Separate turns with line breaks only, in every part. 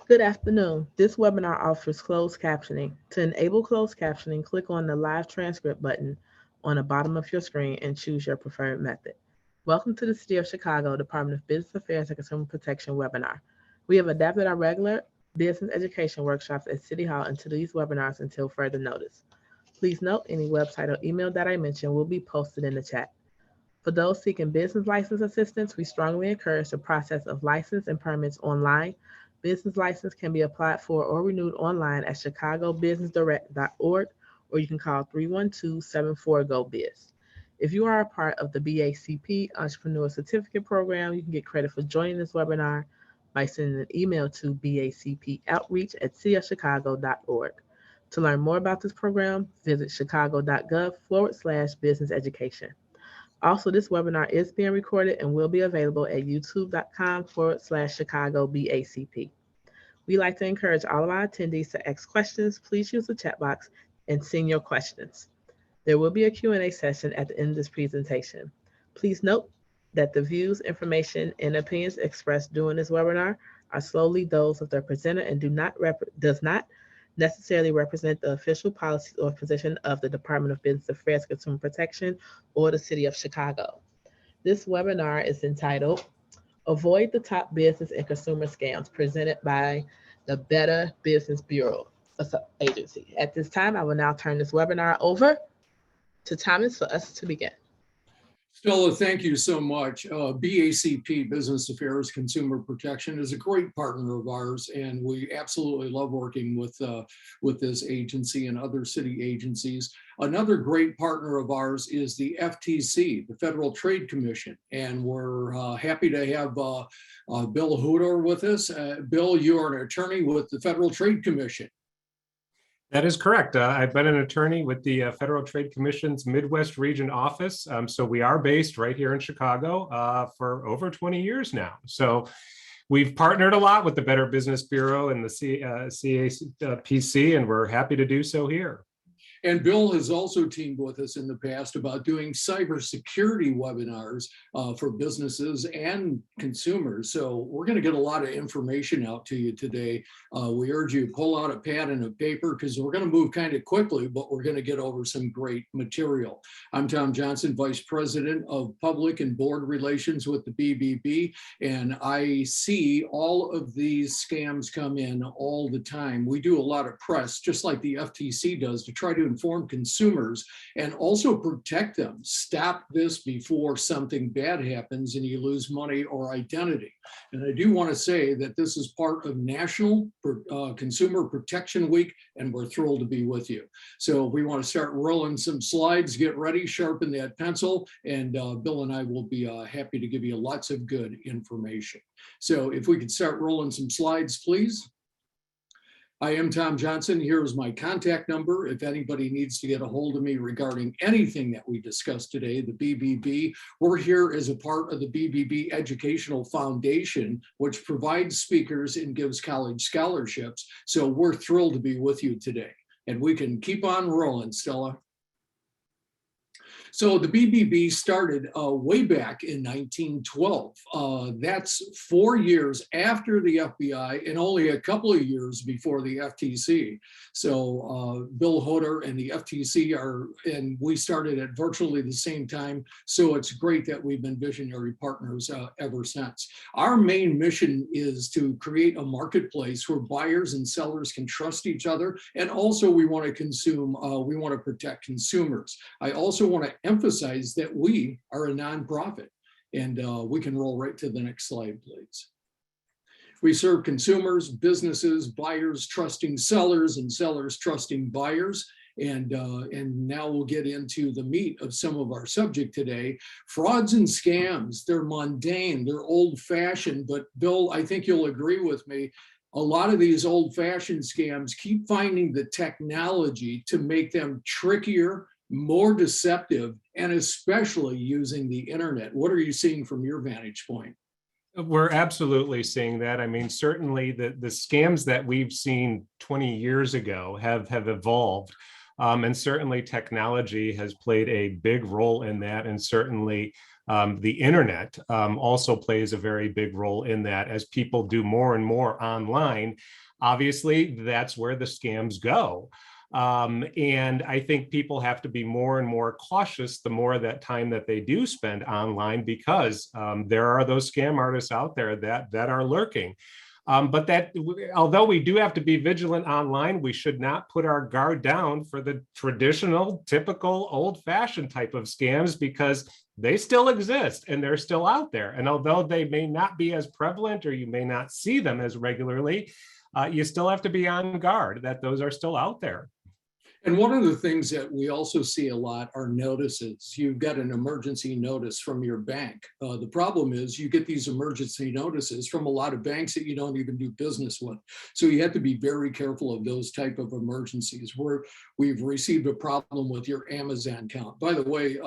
Good afternoon. This webinar offers closed captioning. To enable closed captioning, click on the live transcript button on the bottom of your screen and choose your preferred method. Welcome to the City of Chicago Department of Business Affairs and Consumer Protection webinar. We have adapted our regular business education workshops at City Hall into these webinars until further notice. Please note any website or email that I mentioned will be posted in the chat. For those seeking business license assistance, we strongly encourage the process of license and permits online. Business license can be applied for or renewed online at chicagobusinessdirect.org, or you can call 312-74-GO-BIZ. If you are a part of the BACP Entrepreneur Certificate Program, you can get credit for joining this webinar by sending an email to bacpoutreach@cityofchicago.org. To learn more about this program, visit chicago.gov/business education. Also, this webinar is being recorded and will be available at youtube.com/Chicago BACP. We like to encourage all of our attendees to ask questions. Please use the chat box and send your questions. There will be a Q&A session at the end of this presentation. Please note that the views, information, and opinions expressed during this webinar are solely those of the presenter and does not necessarily represent the official policies or position of the Department of Business Affairs and Consumer Protection or the City of Chicago. This webinar is entitled Avoid the Top Business and Consumer Scams, presented by the Better Business Bureau Agency. At this time, I will now turn this webinar over to Thomas for us to begin.
Stella, thank you so much. BACP, Business Affairs Consumer Protection, is a great partner of ours, and we absolutely love working with this agency and other city agencies. Another great partner of ours is the FTC, the Federal Trade Commission, and we're happy to have Bill Hutter with us. Bill, you are an attorney with the Federal Trade Commission.
That is correct. I've been an attorney with the Federal Trade Commission's Midwest Region office. So we are based right here in Chicago for over 20 years now. So we've partnered a lot with the Better Business Bureau and the CAPC, and we're happy to do so here.
And Bill has also teamed with us in the past about doing cybersecurity webinars for businesses and consumers. So we're going to get a lot of information out to you today. We urge you to pull out a pad and a paper because we're going to move kind of quickly, but we're going to get over some great material. I'm Tom Johnson, Vice President of Public and Board Relations with the BBB, and I see all of these scams come in all the time. We do a lot of press, just like the FTC does, to try to inform consumers and also protect them. Stop this before something bad happens and you lose money or identity. And I do want to say that this is part of National Consumer Protection Week, and we're thrilled to be with you. So we want to start rolling some slides. Get ready, sharpen that pencil, and Bill and I will be happy to give you lots of good information. So if we could start rolling some slides, please. I am Tom Johnson. Here's my contact number. If anybody needs to get a hold of me regarding anything that we discussed today, the BBB, we're here as a part of the BBB Educational Foundation, which provides speakers and gives college scholarships. So we're thrilled to be with you today. And we can keep on rolling, Stella. So the BBB started way back in 1912. That's 4 years after the FBI and only a couple of years before the FTC. So Bill Hutter and the FTC and we started at virtually the same time. So it's great that we've been visionary partners ever since. Our main mission is to create a marketplace where buyers and sellers can trust each other. And also we want to protect consumers. I also want to emphasize that we are a nonprofit, and we can roll right to the next slide, please. We serve consumers, businesses, buyers trusting sellers, and sellers trusting buyers. And now we'll get into the meat of some of our subject today. Frauds and scams, they're mundane, they're old-fashioned, but Bill, I think you'll agree with me, a lot of these old-fashioned scams keep finding the technology to make them trickier, more deceptive, and especially using the internet. What are you seeing from your vantage point?
We're absolutely seeing that. I mean, certainly the scams that we've seen 20 years ago have evolved. And certainly technology has played a big role in that. And certainly The internet also plays a very big role in that. As people do more and more online, obviously that's where the scams go. And I think people have to be more and more cautious the more that time that they do spend online, because there are those scam artists out there that are lurking. But that, although we do have to be vigilant online, we should not put our guard down for the traditional, typical, old-fashioned type of scams, because they still exist and they're still out there. And although they may not be as prevalent, or you may not see them as regularly, you still have to be on guard that those are still out there.
And one of the things that we also see a lot are notices. You've got an emergency notice from your bank. The problem is you get these emergency notices from a lot of banks that you don't even do business with. So you have to be very careful of those type of emergencies. We've received a problem with your Amazon account. By the way,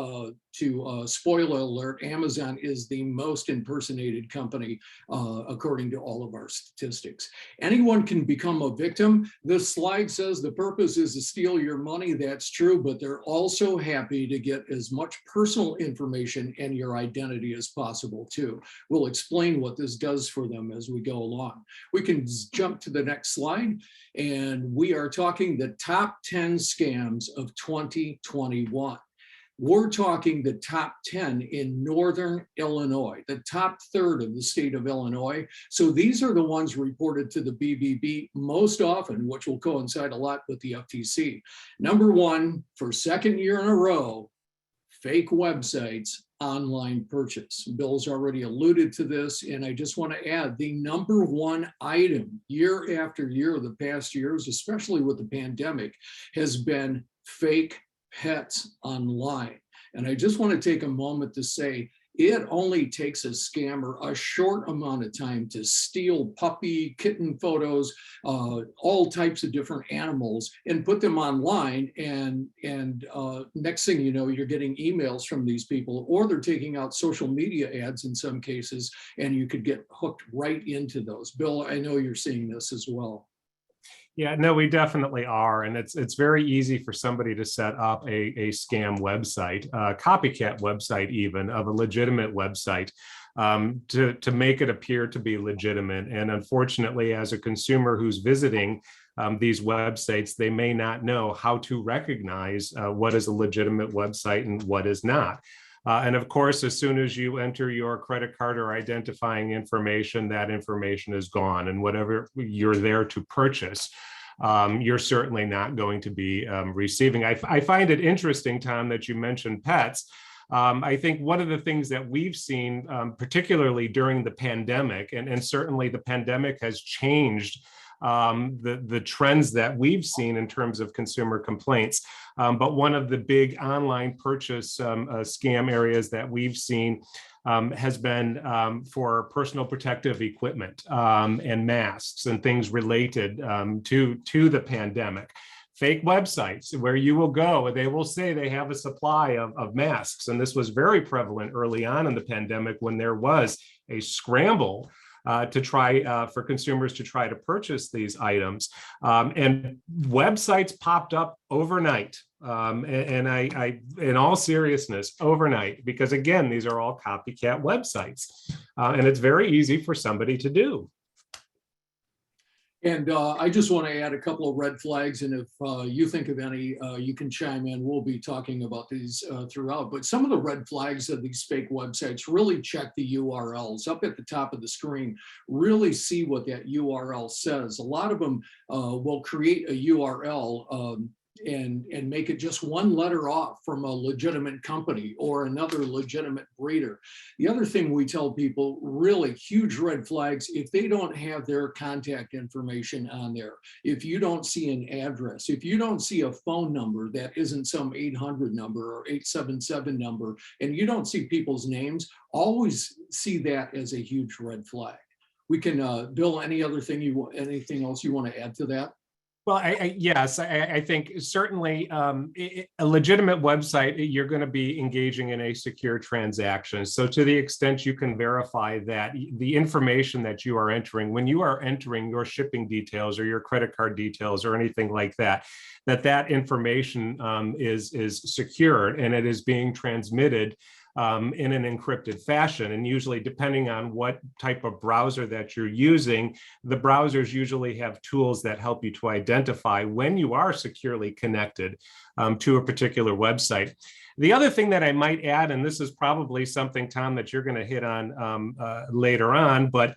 spoiler alert, Amazon is the most impersonated company according to all of our statistics. Anyone can become a victim. This slide says the purpose is to steal your money. That's true, but they're also happy to get as much personal information and your identity as possible too. We'll explain what this does for them as we go along. We can jump to the next slide, and we are talking the top 10 scams of 2021. We're talking the top 10 in Northern Illinois, the top third of the state of Illinois. So these are the ones reported to the BBB most often, which will coincide a lot with the FTC. Number one, for second year in a row, fake websites, online purchase. Bill's already alluded to this, and I just want to add the number one item year after year of the past years, especially with the pandemic, has been fake pets online. And I just want to take a moment to say, it only takes a scammer a short amount of time to steal puppy, kitten photos, all types of different animals, and put them online. And next thing you know, you're getting emails from these people, or they're taking out social media ads in some cases, and you could get hooked right into those. Bill, I know you're seeing this as well.
Yeah, no, we definitely are. And it's very easy for somebody to set up a scam website, a copycat website even, of a legitimate website, to make it appear to be legitimate. And unfortunately, as a consumer who's visiting these websites, they may not know how to recognize what is a legitimate website and what is not. And of course, as soon as you enter your credit card or identifying information, that information is gone. And whatever you're there to purchase, you're certainly not going to be receiving. I find it interesting, Tom, that you mentioned pets. I think one of the things that we've seen, particularly during the pandemic, and certainly the pandemic has changed the trends that we've seen in terms of consumer complaints. But one of the big online purchase scam areas that we've seen has been for personal protective equipment and masks and things related to the pandemic. Fake websites where you will go and they will say they have a supply of masks. And this was very prevalent early on in the pandemic, when there was a scramble to try for consumers to try to purchase these items, and websites popped up overnight. And I, in all seriousness, overnight, because again, these are all copycat websites, and it's very easy for somebody to do.
And I just want to add a couple of red flags, and if you think of any, you can chime in. We'll be talking about these throughout, but some of the red flags of these fake websites, really check the URLs up at the top of the screen, really see what that URL says. A lot of them will create a URL and make it just one letter off from a legitimate company or another legitimate breeder. The other thing we tell people, really huge red flags, if they don't have their contact information on there, if you don't see an address, if you don't see a phone number that isn't some 800 number or 877 number, and you don't see people's names, always see that as a huge red flag. We can, Bill, anything else you want to add to that?
Well, yes, I think certainly a legitimate website, you're going to be engaging in a secure transaction. So to the extent you can verify that the information that you are entering, when you are entering your shipping details or your credit card details or anything like that, that information is secured and it is being transmitted in an encrypted fashion. And usually, depending on what type of browser that you're using, the browsers usually have tools that help you to identify when you are securely connected to a particular website. The other thing that I might add, and this is probably something, Tom, that you're going to hit on later on, but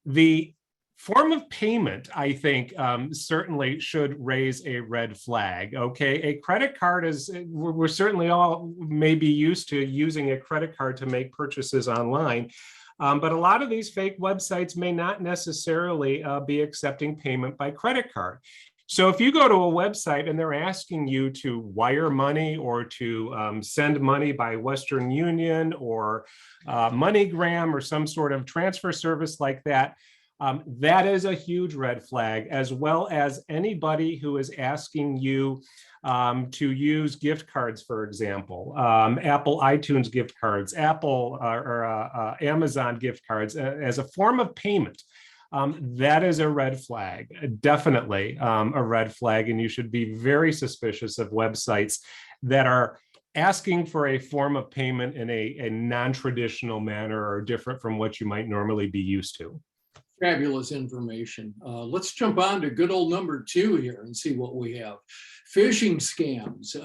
the form of payment, I think, certainly should raise a red flag. Okay, a credit card is, we're certainly all maybe used to using a credit card to make purchases online. But a lot of these fake websites may not necessarily be accepting payment by credit card. So if you go to a website and they're asking you to wire money or to send money by Western Union or MoneyGram or some sort of transfer service like that, that is a huge red flag, as well as anybody who is asking you to use gift cards, for example, Apple iTunes gift cards, Apple or Amazon gift cards as a form of payment. That is a red flag, definitely a red flag, and you should be very suspicious of websites that are asking for a form of payment in a non-traditional manner or different from what you might normally be used to.
Fabulous information. Let's jump on to good old number 2 here and see what we have. Phishing scams.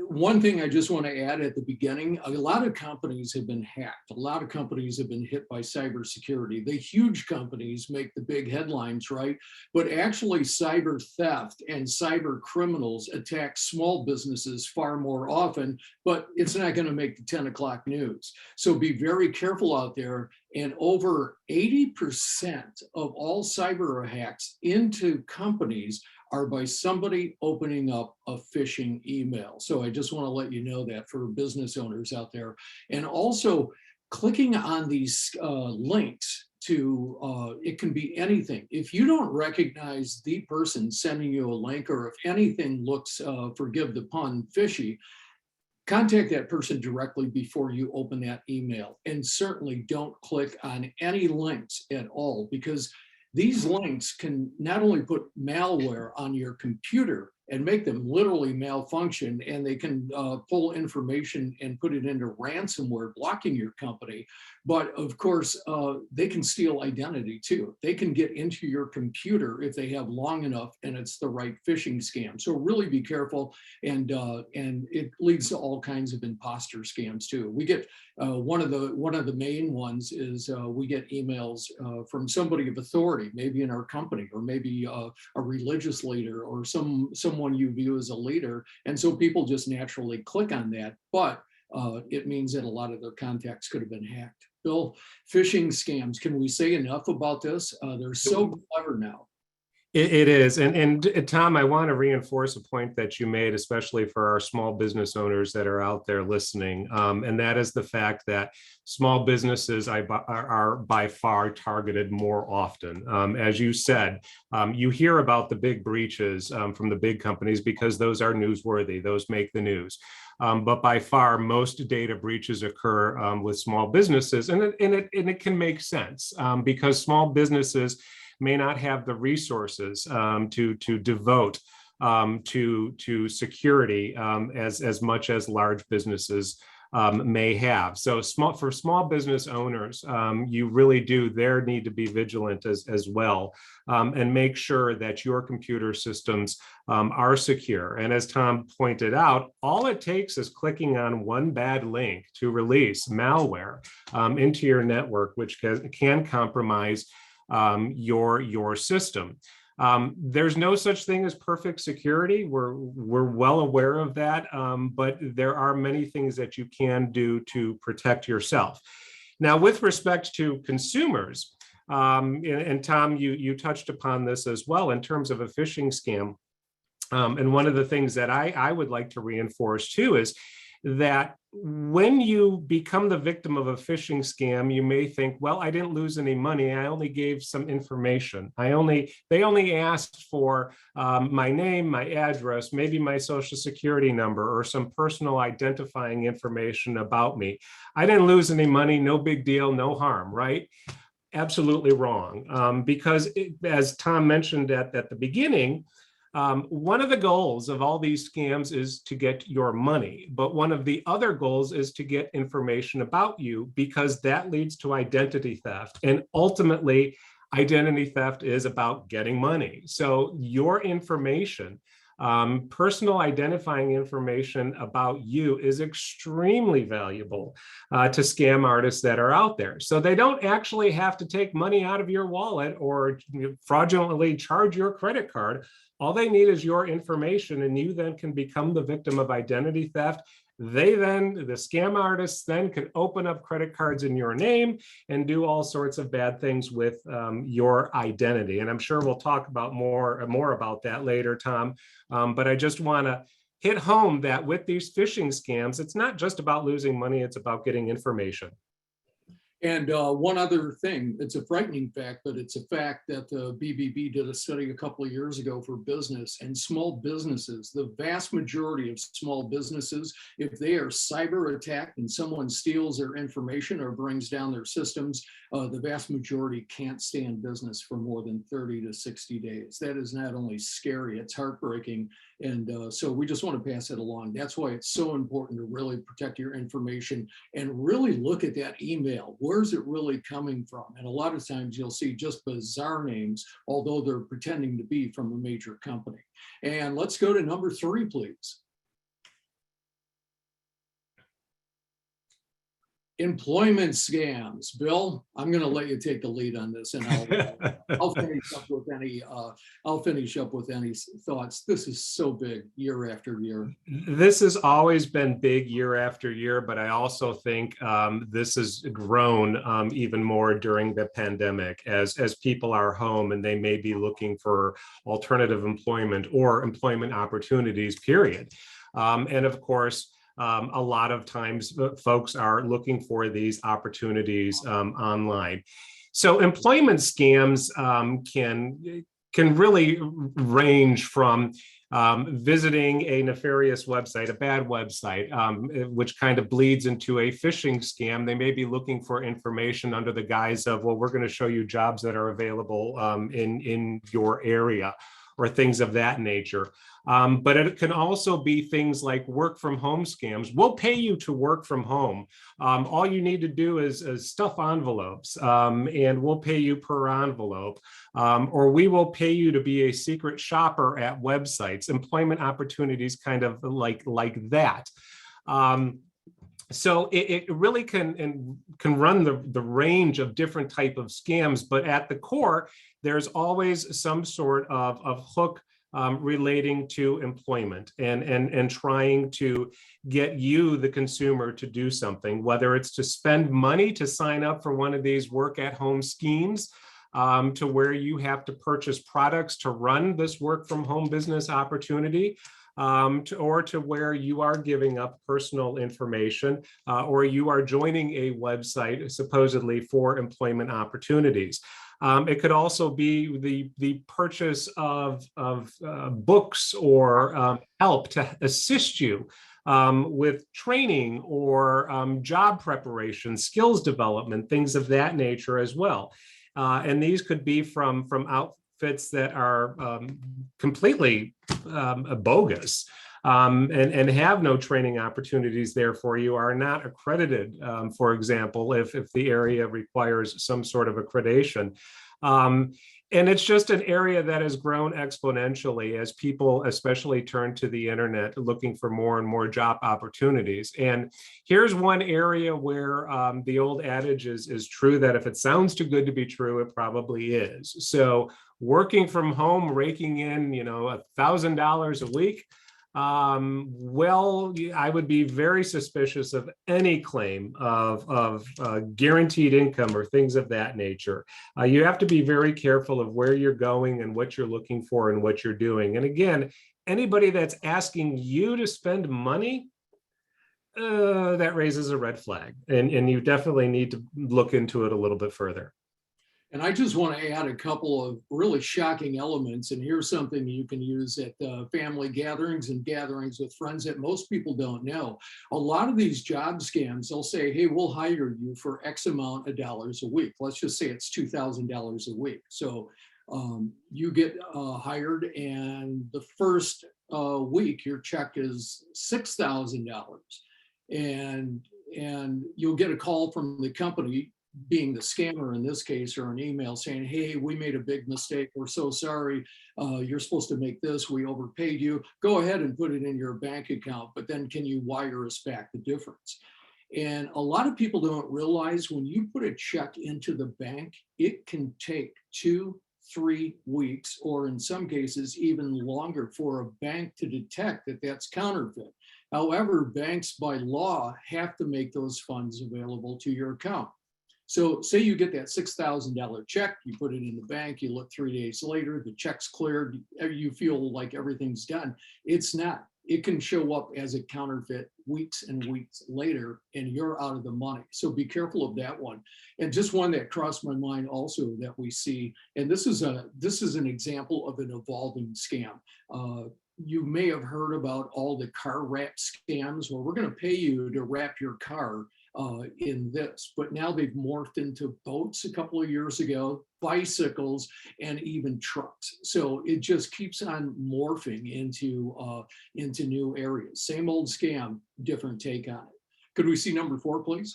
One thing I just want to add at the beginning, a lot of companies have been hacked. A lot of companies have been hit by cybersecurity. The huge companies make the big headlines, right? But actually cyber theft and cyber criminals attack small businesses far more often, but it's not going to make the 10 o'clock news. So be very careful out there. And over 80% of all cyber hacks into companies are by somebody opening up a phishing email. So I just want to let you know that for business owners out there. And also clicking on these links to, it can be anything. If you don't recognize the person sending you a link, or if anything looks, forgive the pun, fishy, contact that person directly before you open that email. And certainly don't click on any links at all, because these links can not only put malware on your computer and make them literally malfunction, and they can pull information and put it into ransomware, blocking your company. But of course, they can steal identity too. They can get into your computer if they have long enough and it's the right phishing scam. So really be careful, and it leads to all kinds of imposter scams too. We get one of the main ones is we get emails from somebody of authority, maybe in our company, or maybe a religious leader, or someone you view as a leader. And so people just naturally click on that, but it means that a lot of their contacts could have been hacked. Bill, phishing scams, can we say enough about this? They're so clever now.
It is. And Tom, I want to reinforce a point that you made, especially for our small business owners that are out there listening. And that is the fact that small businesses are by far targeted more often. As you said, you hear about the big breaches from the big companies because those are newsworthy. Those make the news. But by far, most data breaches occur with small businesses. And it can make sense because small businesses may not have the resources to devote to security as much as large businesses may have. So for small business owners, you really do need to be vigilant as well, and make sure that your computer systems are secure. And as Tom pointed out, all it takes is clicking on one bad link to release malware into your network, which can compromise your system. There's no such thing as perfect security. We're well aware of that, but there are many things that you can do to protect yourself. Now, with respect to consumers, and Tom, you touched upon this as well in terms of a phishing scam. And one of the things that I would like to reinforce too is that when you become the victim of a phishing scam, you may think, well, I didn't lose any money. I only gave some information. They only asked for my name, my address, maybe my social security number, or some personal identifying information about me. I didn't lose any money, no big deal, no harm, right? Absolutely wrong. Because as Tom mentioned at the beginning, One of the goals of all these scams is to get your money, but one of the other goals is to get information about you, because that leads to identity theft. And ultimately, identity theft is about getting money. So your information, personal identifying information about you, is extremely valuable to scam artists that are out there. So they don't actually have to take money out of your wallet or fraudulently charge your credit card. All they need is your information, and you then can become the victim of identity theft. The scam artists then can open up credit cards in your name and do all sorts of bad things with your identity. And I'm sure we'll talk about more about that later, Tom. But I just want to hit home that with these phishing scams, it's not just about losing money, it's about getting information.
And one other thing, it's a frightening fact, but it's a fact that the BBB did a study a couple of years ago for business and small businesses. The vast majority of small businesses, if they are cyber attacked and someone steals their information or brings down their systems, the vast majority can't stay in business for more than 30 to 60 days. That is not only scary, it's heartbreaking. And so we just want to pass it along. That's why it's so important to really protect your information and really look at that email. Where's it really coming from? And a lot of times you'll see just bizarre names, although they're pretending to be from a major company. And let's go to number 3, please. Employment scams. Bill, I'm going to let you take the lead on this, and I'll finish up with any thoughts. This is so big year after year.
This has always been big year after year, but I also think this has grown even more during the pandemic as people are home and they may be looking for alternative employment or employment opportunities, period. And of course, a lot of times folks are looking for these opportunities online. So employment scams can really range from visiting a nefarious website, a bad website, which kind of bleeds into a phishing scam. They may be looking for information under the guise of, well, we're going to show you jobs that are available in your area, or things of that nature. But it can also be things like work from home scams. We'll pay you to work from home. All you need to do is stuff envelopes, and we'll pay you per envelope. Or we will pay you to be a secret shopper at websites. Employment opportunities kind of like that. So it really can run the range of different type of scams, but at the core, there's always some sort of hook relating to employment and trying to get you, the consumer, to do something, whether it's to spend money to sign up for one of these work at home schemes, to where you have to purchase products to run this work from home business opportunity, or to where you are giving up personal information, or you are joining a website supposedly for employment opportunities. It could also be the purchase of books or help to assist you with training or job preparation, skills development, things of that nature as well. And these could be from outfits that are completely bogus. And have no training opportunities there for you, are not accredited, for example, if the area requires some sort of accreditation. And it's just an area that has grown exponentially as people especially turn to the internet looking for more and more job opportunities. And here's one area where the old adage is true, that if it sounds too good to be true, it probably is. So working from home, raking in, $1,000 a week, well, I would be very suspicious of any claim of guaranteed income or things of that nature. You have to be very careful of where you're going and what you're looking for and what you're doing. And again, anybody that's asking you to spend money, that raises a red flag. And you definitely need to look into it a little bit further.
And I just want to add a couple of really shocking elements. And here's something you can use at family gatherings and gatherings with friends that most people don't know. A lot of these job scams, they'll say, hey, we'll hire you for X amount of dollars a week. Let's just say it's $2,000 a week. So You get hired, and the first week your check is $6,000, and you'll get a call from the company, being the scammer in this case, or an email saying, hey, we made a big mistake, we're so sorry, you're supposed to make this, we overpaid you, go ahead and put it in your bank account, but then can you wire us back the difference? And a lot of people don't realize when you put a check into the bank, it can take 2-3 weeks, or in some cases even longer, for a bank to detect that that's counterfeit. However, banks by law have to make those funds available to your account. So say you get that $6,000 check, you put it in the bank, you look 3 days later, the check's cleared, you feel like everything's done. It's not. It can show up as a counterfeit weeks and weeks later, and you're out of the money. So be careful of that one. And just one that crossed my mind also that we see, and this is an example of an evolving scam. You may have heard about all the car wrap scams where we're going to pay you to wrap your car in this, but now they've morphed into boats a couple of years ago, bicycles, and even trucks. So it just keeps on morphing into new areas. Same old scam, different take on it. Could we see number 4, please?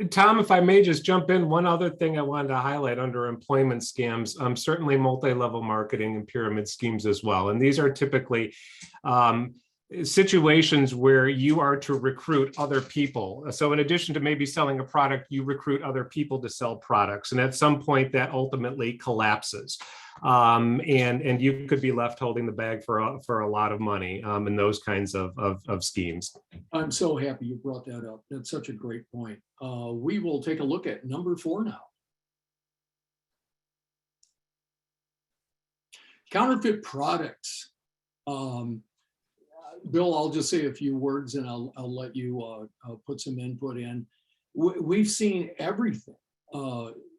Tom, if I may just jump in, one other thing I wanted to highlight under employment scams, certainly multi-level marketing and pyramid schemes as well. And these are typically situations where you are to recruit other people. So in addition to maybe selling a product, you recruit other people to sell products. And at some point that ultimately collapses. And you could be left holding the bag for a lot of money in those kinds of schemes.
I'm so happy you brought that up. That's such a great point. We will take a look at number 4 now. Counterfeit products. Bill, I'll just say a few words and I'll let you put some input in. We've seen everything.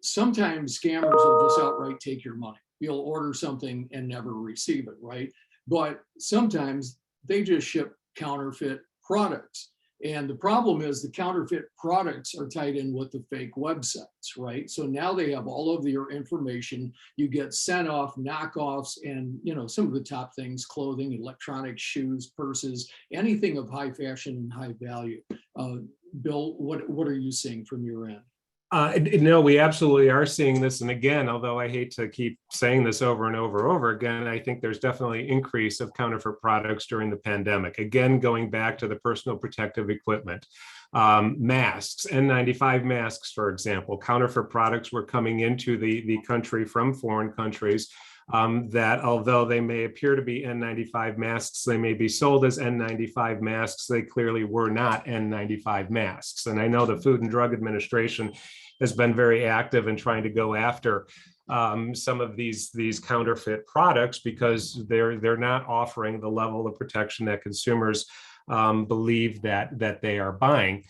Sometimes scammers will just outright take your money. You'll order something and never receive it, right? But sometimes they just ship counterfeit products. And the problem is the counterfeit products are tied in with the fake websites, right? So now they have all of your information. You get sent off knockoffs and, you know, some of the top things, clothing, electronics, shoes, purses, anything of high fashion and high value. Bill, what are you seeing from your end?
No, we absolutely are seeing this. And again, although I hate to keep saying this over and over again, I think there's definitely an increase of counterfeit products during the pandemic. Again, going back to the personal protective equipment, masks, N95 masks, for example, counterfeit products were coming into the country from foreign countries. That although they may appear to be N95 masks, they may be sold as N95 masks. They clearly were not N95 masks. And I know the Food and Drug Administration has been very active in trying to go after some of these counterfeit products because they're not offering the level of protection that consumers believe that they are buying.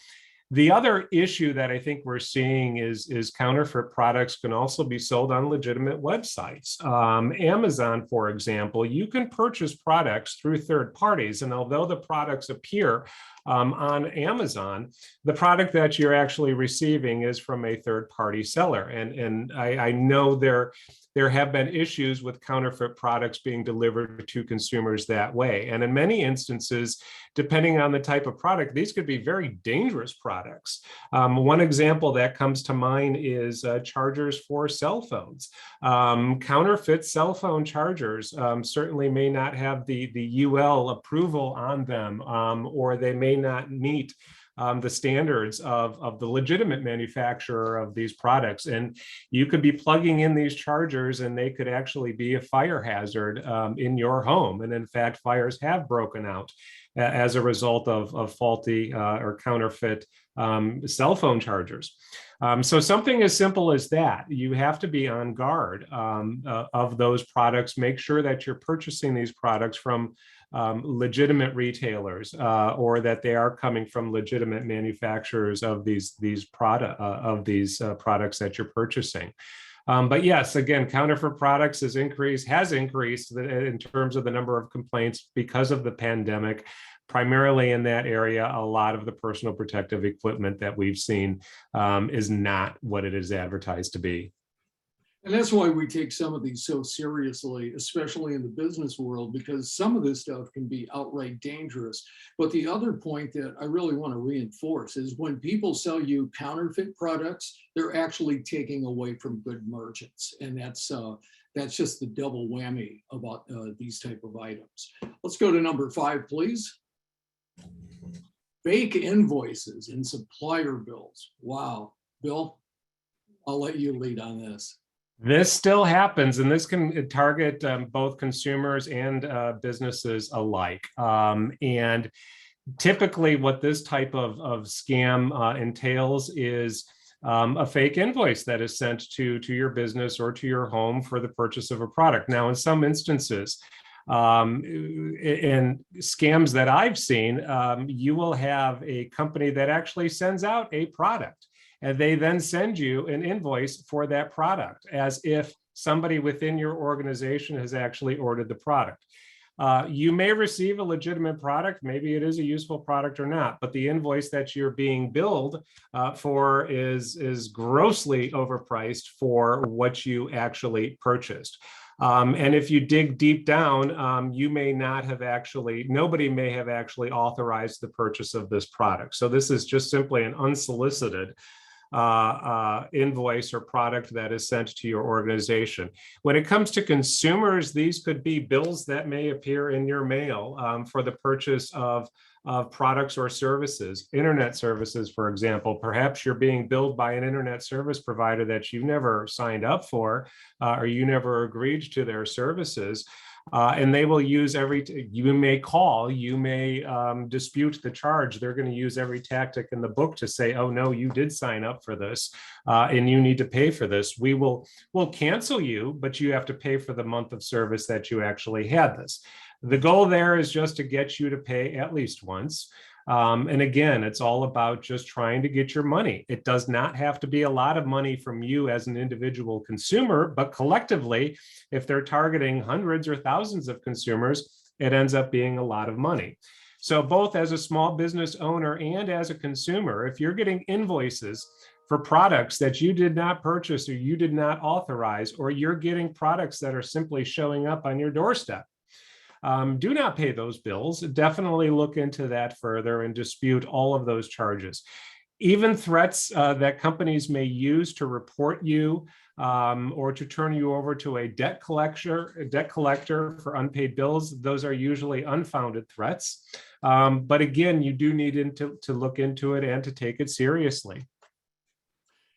The other issue that I think we're seeing is counterfeit products can also be sold on legitimate websites. Amazon, for example, you can purchase products through third parties. And although the products appear on Amazon, the product that you're actually receiving is from a third party seller. And I know there have been issues with counterfeit products being delivered to consumers that way. And in many instances, depending on the type of product, these could be very dangerous products. One example that comes to mind is chargers for cell phones. Counterfeit cell phone chargers certainly may not have the UL approval on them, or they may not meet the standards of the legitimate manufacturer of these products. And you could be plugging in these chargers and they could actually be a fire hazard in your home. And in fact, fires have broken out as a result of faulty or counterfeit cell phone chargers. So something as simple as that, you have to be on guard of those products. Make sure that you're purchasing these products from legitimate retailers, or that they are coming from legitimate manufacturers of these products that you're purchasing. But yes, again, counterfeit products has increased in terms of the number of complaints because of the pandemic. Primarily in that area, a lot of the personal protective equipment that we've seen is not what it is advertised to be.
And that's why we take some of these so seriously, especially in the business world, because some of this stuff can be outright dangerous. But the other point that I really want to reinforce is when people sell you counterfeit products, they're actually taking away from good merchants. And that's just the double whammy about these type of items. Let's go to number 5, please. Fake invoices and supplier bills. Wow. Bill, I'll let you lead on this.
This still happens, and this can target both consumers and businesses alike. And typically what this type of scam entails is a fake invoice that is sent to your business or to your home for the purchase of a product. Now, in some instances, in scams that I've seen, you will have a company that actually sends out a product, and they then send you an invoice for that product as if somebody within your organization has actually ordered the product. You may receive a legitimate product, maybe it is a useful product or not, but the invoice that you're being billed for is grossly overpriced for what you actually purchased. And if you dig deep down, you may not have actually, nobody may have actually authorized the purchase of this product. So this is just simply an unsolicited invoice or product that is sent to your organization. When it comes to consumers, these could be bills that may appear in your mail for the purchase of products or services, internet services, for example. Perhaps you're being billed by an internet service provider that you never signed up for or you never agreed to their services. And they will use you may call, you may dispute the charge. They're going to use every tactic in the book to say, oh, no, you did sign up for this and you need to pay for this. We'll cancel you, but you have to pay for the month of service that you actually had this. The goal there is just to get you to pay at least once. And again, it's all about just trying to get your money. It does not have to be a lot of money from you as an individual consumer, but collectively, if they're targeting hundreds or thousands of consumers, it ends up being a lot of money. So both as a small business owner and as a consumer, if you're getting invoices for products that you did not purchase or you did not authorize, or you're getting products that are simply showing up on your doorstep, do not pay those bills. Definitely look into that further and dispute all of those charges. Even threats that companies may use to report you or to turn you over to a debt collector for unpaid bills, those are usually unfounded threats. But again, you do need to look into it and to take it seriously.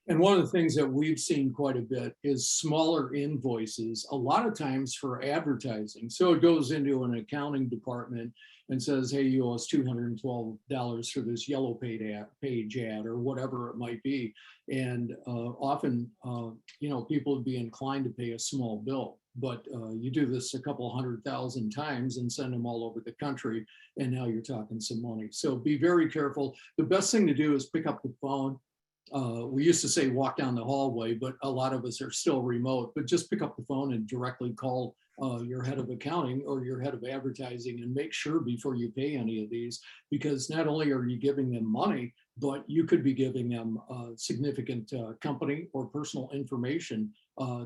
And one of the things that we've seen quite a bit is smaller invoices, a lot of times for advertising. So it goes into an accounting department and says, hey, you owe us $212 for this yellow page ad or whatever it might be. And often, people would be inclined to pay a small bill, but you do this a couple 100,000 times and send them all over the country. And now you're talking some money. So be very careful. The best thing to do is pick up the phone. We used to say walk down the hallway, but a lot of us are still remote, but just pick up the phone and directly call your head of accounting or your head of advertising and make sure before you pay any of these, because not only are you giving them money, but you could be giving them significant company or personal information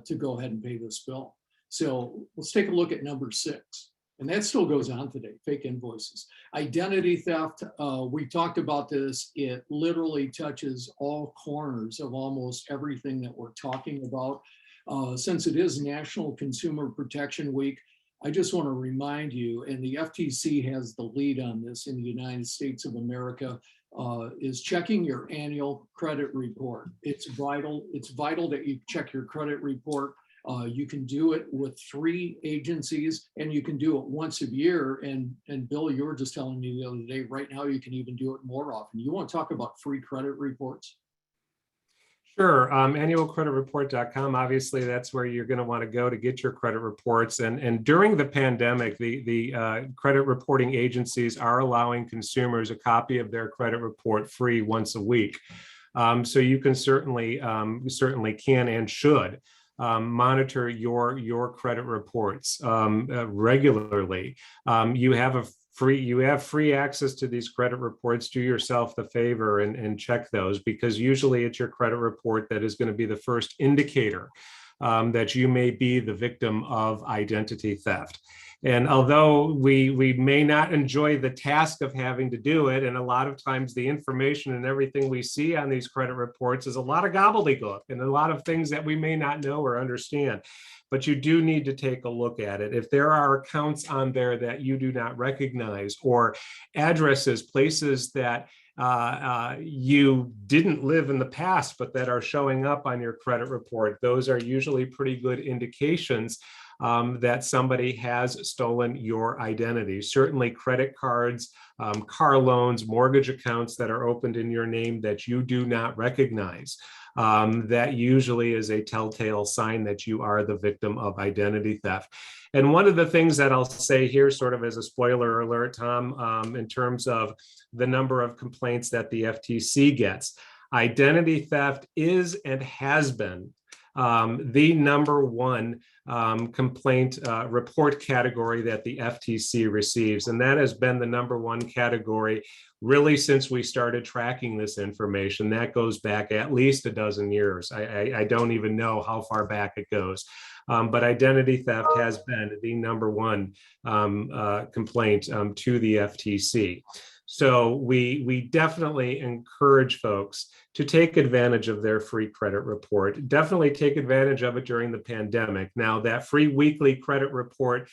to go ahead and pay this bill. So let's take a look at number 6. And that still goes on today, fake invoices. Identity theft, we talked about this. It literally touches all corners of almost everything that we're talking about. Since it is National Consumer Protection Week, I just want to remind you, and the FTC has the lead on this in the United States of America, is checking your annual credit report. It's vital. It's vital that you check your credit report. You can do it with 3 agencies, and you can do it once a year. And Bill, you were just telling me the other day, right now you can even do it more often. You want to talk about free credit reports?
Sure. Annualcreditreport.com. Obviously, that's where you're going to want to go to get your credit reports. And during the pandemic, the credit reporting agencies are allowing consumers a copy of their credit report free once a week. So you can certainly can and should monitor your credit reports regularly. You have free access to these credit reports. Do yourself the favor and check those, because usually it's your credit report that is going to be the first indicator that you may be the victim of identity theft. And although we may not enjoy the task of having to do it, and a lot of times the information and everything we see on these credit reports is a lot of gobbledygook and a lot of things that we may not know or understand, but you do need to take a look at it. If there are accounts on there that you do not recognize, or addresses, places that you didn't live in the past, but that are showing up on your credit report, those are usually pretty good indications that somebody has stolen your identity. Certainly credit cards, car loans, mortgage accounts that are opened in your name that you do not recognize. That usually is a telltale sign that you are the victim of identity theft. And one of the things that I'll say here, sort of as a spoiler alert, Tom, in terms of the number of complaints that the FTC gets, identity theft is and has been the number one complaint report category that the FTC receives. And that has been the number one category really since we started tracking this information. That goes back at least a dozen years. I don't even know how far back it goes. But identity theft has been the number one complaint to the FTC. So we definitely encourage folks to take advantage of their free credit report. Definitely take advantage of it during the pandemic. Now, that free weekly credit report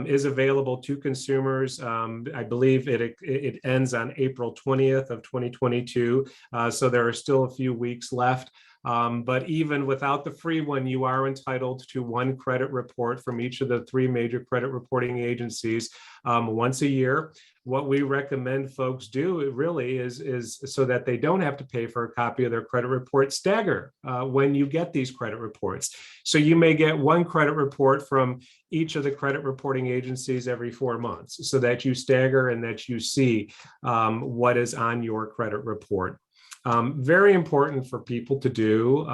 is available to consumers. I believe it ends on April 20th of 2022. So there are still a few weeks left. But even without the free one, you are entitled to one credit report from each of the three major credit reporting agencies once a year. What we recommend folks do really is so that they don't have to pay for a copy of their credit report, stagger when you get these credit reports. So you may get one credit report from each of the credit reporting agencies every 4 months, so that you stagger and that you see what is on your credit report. Very important for people to do.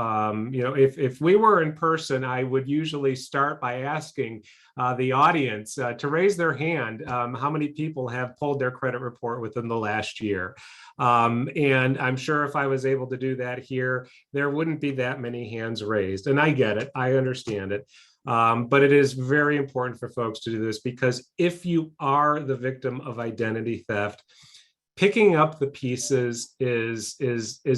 If we were in person, I would usually start by asking the audience to raise their hand how many people have pulled their credit report within the last year. And I'm sure if I was able to do that here, there wouldn't be that many hands raised. And I get it, I understand it. But it is very important for folks to do this, because if you are the victim of identity theft, picking up the pieces is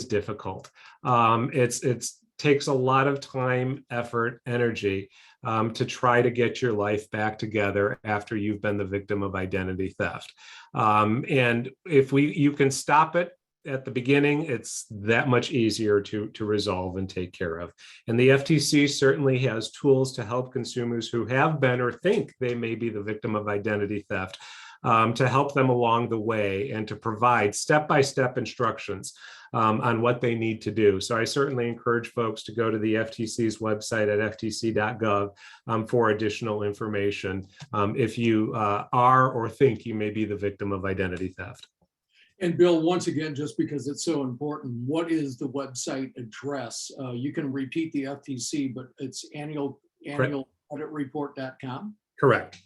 difficult. It takes a lot of time, effort, energy to try to get your life back together after you've been the victim of identity theft. And if you can stop it at the beginning, it's that much easier to resolve and take care of. And the FTC certainly has tools to help consumers who have been or think they may be the victim of identity theft, to help them along the way and to provide step-by-step instructions on what they need to do. So I certainly encourage folks to go to the FTC's website at ftc.gov for additional information if you are or think you may be the victim of identity theft.
And Bill, once again, just because it's so important, what is the website address? You can repeat the FTC, but it's annualcreditreport.com?
Correct.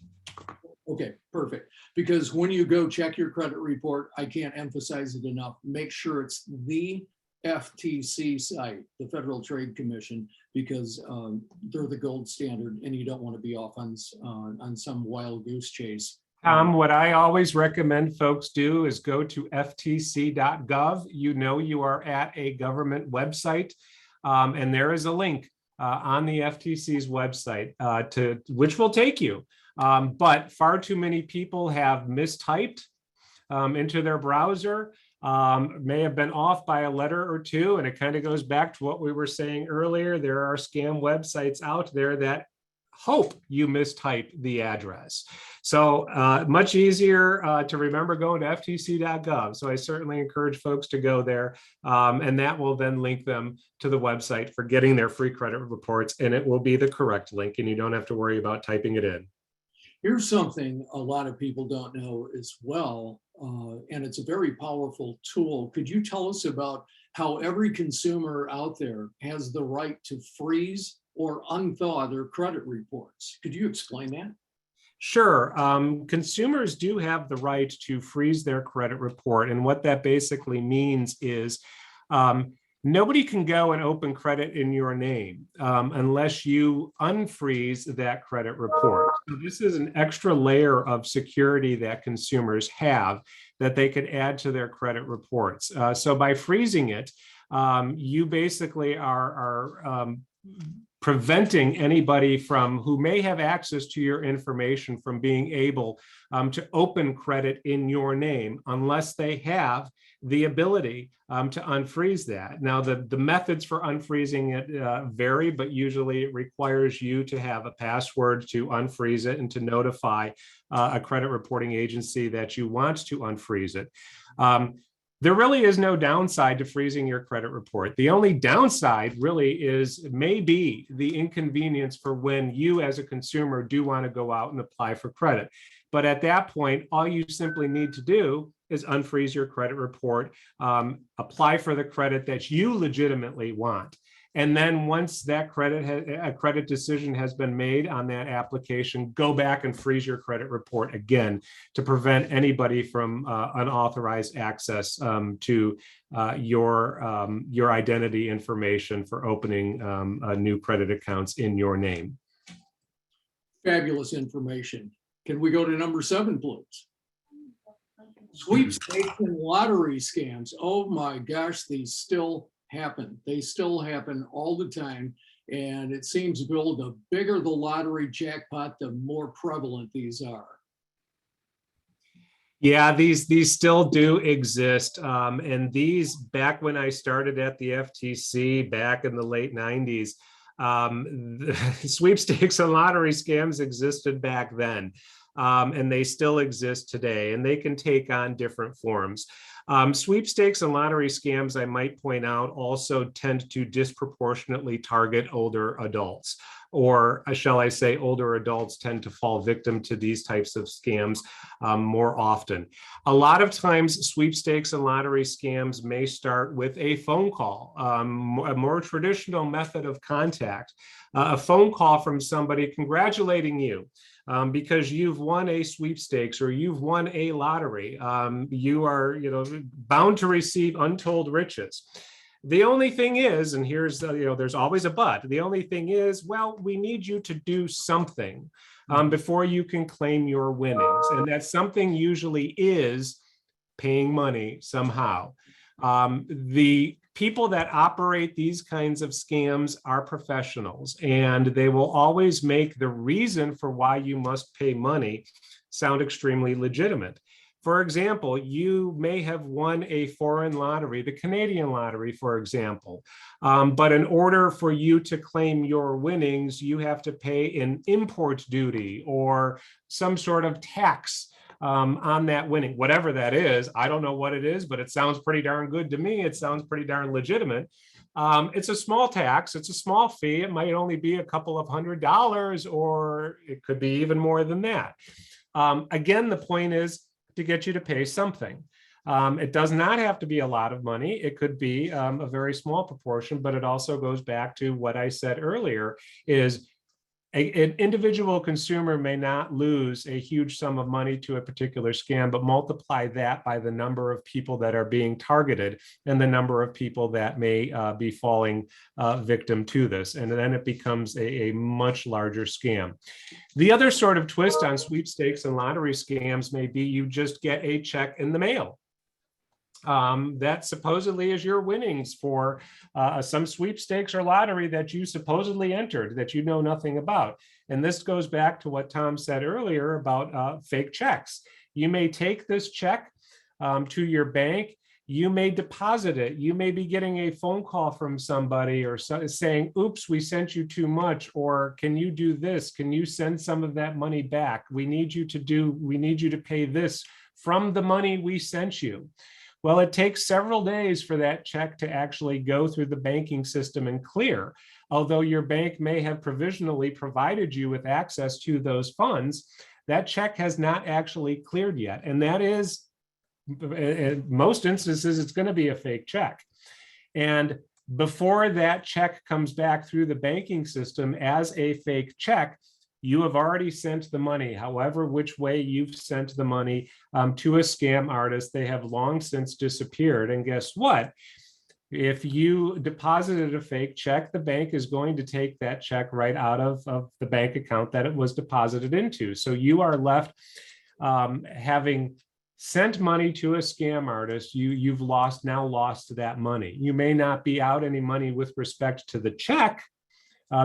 Okay, perfect. Because when you go check your credit report, I can't emphasize it enough. Make sure it's the FTC site, the Federal Trade Commission, because they're the gold standard, and you don't want to be off on some wild goose chase.
What I always recommend folks do is go to ftc.gov. You are at a government website, and there is a link on the FTC's website to which will take you. But far too many people have mistyped into their browser, may have been off by a letter or two, and it kind of goes back to what we were saying earlier. There are scam websites out there that hope you mistype the address. So much easier to remember going to ftc.gov. So I certainly encourage folks to go there, and that will then link them to the website for getting their free credit reports, and it will be the correct link, and you don't have to worry about typing it in.
Here's something a lot of people don't know as well, and it's a very powerful tool. Could you tell us about how every consumer out there has the right to freeze or unthaw their credit reports? Could you explain that?
Sure. Consumers do have the right to freeze their credit report. And what that basically means is Nobody can go and open credit in your name unless you unfreeze that credit report. So this is an extra layer of security that consumers have that they could add to their credit reports. So by freezing it, you basically are preventing anybody from who may have access to your information from being able to open credit in your name unless they have the ability to unfreeze that. Now, the methods for unfreezing it vary, but usually it requires you to have a password to unfreeze it and to notify a credit reporting agency that you want to unfreeze it. There really is no downside to freezing your credit report. The only downside really is maybe the inconvenience for when you as a consumer do want to go out and apply for credit. But at that point, all you simply need to do is unfreeze your credit report, apply for the credit that you legitimately want. And then once that a credit decision has been made on that application, go back and freeze your credit report again to prevent anybody from unauthorized access to your identity information for opening new credit accounts in your name.
Fabulous information. Can we go to number 7, please? Sweepstakes and lottery scams. Oh my gosh, these still happen. They still happen all the time. And it seems, Bill, the bigger the lottery jackpot, the more prevalent these are.
Yeah, these still do exist. And these, back when I started at the FTC back in the late 90s, sweepstakes and lottery scams existed back then. And they still exist today, and they can take on different forms. Sweepstakes and lottery scams, I might point out, also tend to disproportionately target older adults, or shall I say, older adults tend to fall victim to these types of scams more often. A lot of times, sweepstakes and lottery scams may start with a phone call, a more traditional method of contact, a phone call from somebody congratulating you. Because you've won a sweepstakes or you've won a lottery, you are, bound to receive untold riches. The only thing is, and here's, there's always a but. The only thing is, well, we need you to do something before you can claim your winnings, and that something usually is paying money somehow. The people that operate these kinds of scams are professionals, and they will always make the reason for why you must pay money sound extremely legitimate. For example, you may have won a foreign lottery, the Canadian lottery, for example, but in order for you to claim your winnings, you have to pay an import duty or some sort of tax on that winning, whatever that is. I don't know what it is, but it sounds pretty darn good to me. It sounds pretty darn legitimate. It's a small tax. It's a small fee. It might only be a couple of $100, or it could be even more than that. Again, the point is to get you to pay something. It does not have to be a lot of money. It could be a very small proportion, but it also goes back to what I said earlier, is an individual consumer may not lose a huge sum of money to a particular scam, but multiply that by the number of people that are being targeted and the number of people that may be falling victim to this. And then it becomes a much larger scam. The other sort of twist on sweepstakes and lottery scams may be you just get a check in the mail. That supposedly is your winnings for some sweepstakes or lottery that you supposedly entered that you know nothing about. And this goes back to what Tom said earlier about fake checks. You may take this check to your bank. You may deposit it. You may be getting a phone call from somebody or saying, oops, we sent you too much, or can you do this? Can you send some of that money back? We need you to pay this from the money we sent you. Well, it takes several days for that check to actually go through the banking system and clear. Although your bank may have provisionally provided you with access to those funds, that check has not actually cleared yet. And that is, in most instances, it's going to be a fake check. And before that check comes back through the banking system as a fake check, you have already sent the money, however, which way you've sent the money to a scam artist. They have long since disappeared. And guess what? If you deposited a fake check, the bank is going to take that check right out of the bank account that it was deposited into. So you are left having sent money to a scam artist. You've now lost that money. You may not be out any money with respect to the check,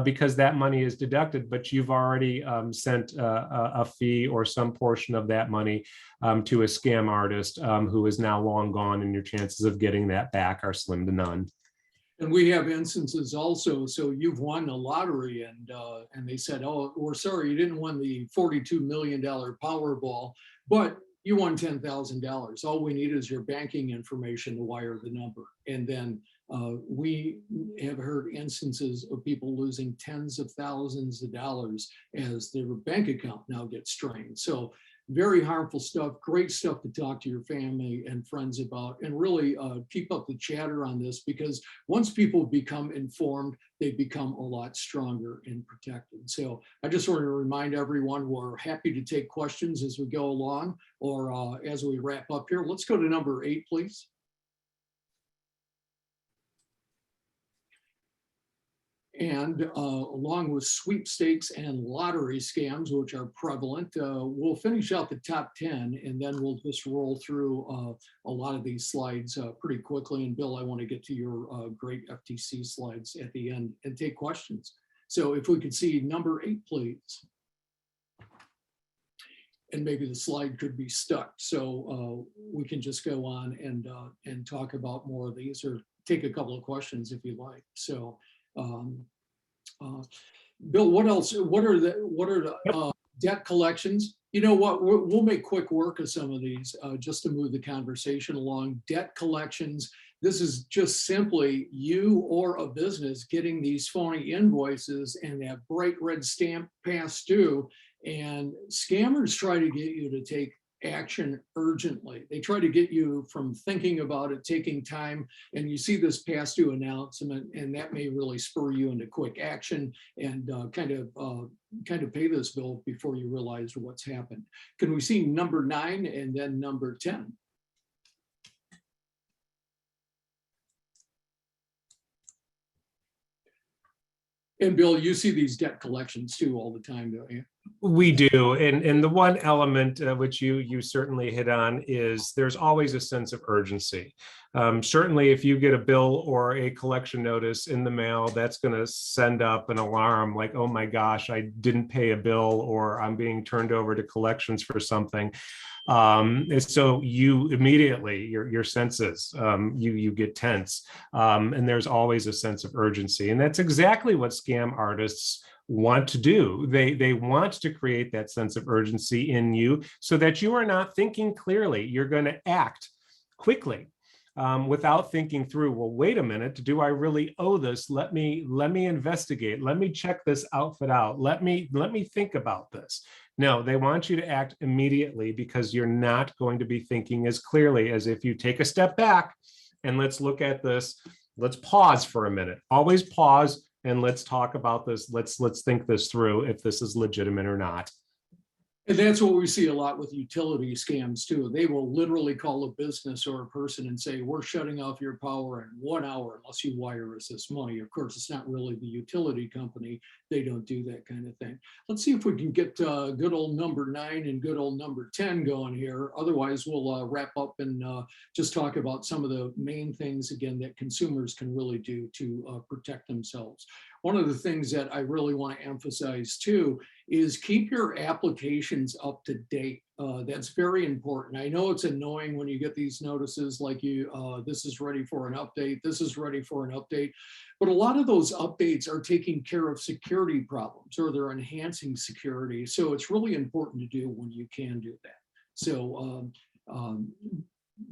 because that money is deducted, but you've already sent a fee or some portion of that money to a scam artist who is now long gone, and your chances of getting that back are slim to none.
And we have instances also, so you've won a lottery and they said, oh, we're sorry, you didn't win the $42 million Powerball, but you won $10,000. All we need is your banking information to wire the number. And then we have heard instances of people losing tens of thousands of dollars as their bank account now gets strained. So very harmful stuff, great stuff to talk to your family and friends about, and really keep up the chatter on this, because once people become informed, they become a lot stronger and protected. So I just want to remind everyone, we're happy to take questions as we go along or as we wrap up here. Let's go to number 8, please. And along with sweepstakes and lottery scams, which are prevalent, we'll finish out the top 10, and then we'll just roll through a lot of these slides pretty quickly. And Bill, I want to get to your great FTC slides at the end and take questions. So if we could see number 8, please. And maybe the slide could be stuck, so we can just go on and talk about more of these, or take a couple of questions if you like. So. Bill, what else? What are the debt collections? You know what? We'll make quick work of some of these just to move the conversation along. Debt collections. This is just simply you or a business getting these phony invoices and that bright red stamp past due, and scammers try to get you to take action urgently. They try to get you from thinking about it, taking time, and you see this past due announcement, and that may really spur you into quick action and kind of pay this bill before you realize what's happened. Can we see number 9 and then number 10? And Bill, you see these debt collections too all the time, don't you?
We do, and the one element which you certainly hit on is there's always a sense of urgency. Certainly, if you get a bill or a collection notice in the mail, that's going to send up an alarm like, oh my gosh, I didn't pay a bill, or I'm being turned over to collections for something. So you immediately, your senses, you get tense, and there's always a sense of urgency, and that's exactly what scam artists want to do. They want to create that sense of urgency in you so that you are not thinking clearly. You're going to act quickly without thinking through, well, wait a minute, do I really owe this? Let me investigate. Let me check this outfit out. Let me think about this. No, they want you to act immediately, because you're not going to be thinking as clearly as if you take a step back and let's look at this. Let's pause for a minute. Always pause. And let's talk about this. Let's think this through, if this is legitimate or not.
And that's what we see a lot with utility scams too. They will literally call a business or a person and say, we're shutting off your power in 1 hour unless you wire us this money. Of course, it's not really the utility company. They don't do that kind of thing. Let's see if we can get good old number 9 and good old number 10 going here. Otherwise, we'll wrap up and just talk about some of the main things, again, that consumers can really do to protect themselves. One of the things that I really want to emphasize too is keep your applications up to date. That's very important. I know it's annoying when you get these notices like this is ready for an update, this is ready for an update, but a lot of those updates are taking care of security problems, or they're enhancing security. So it's really important to do when you can do that. So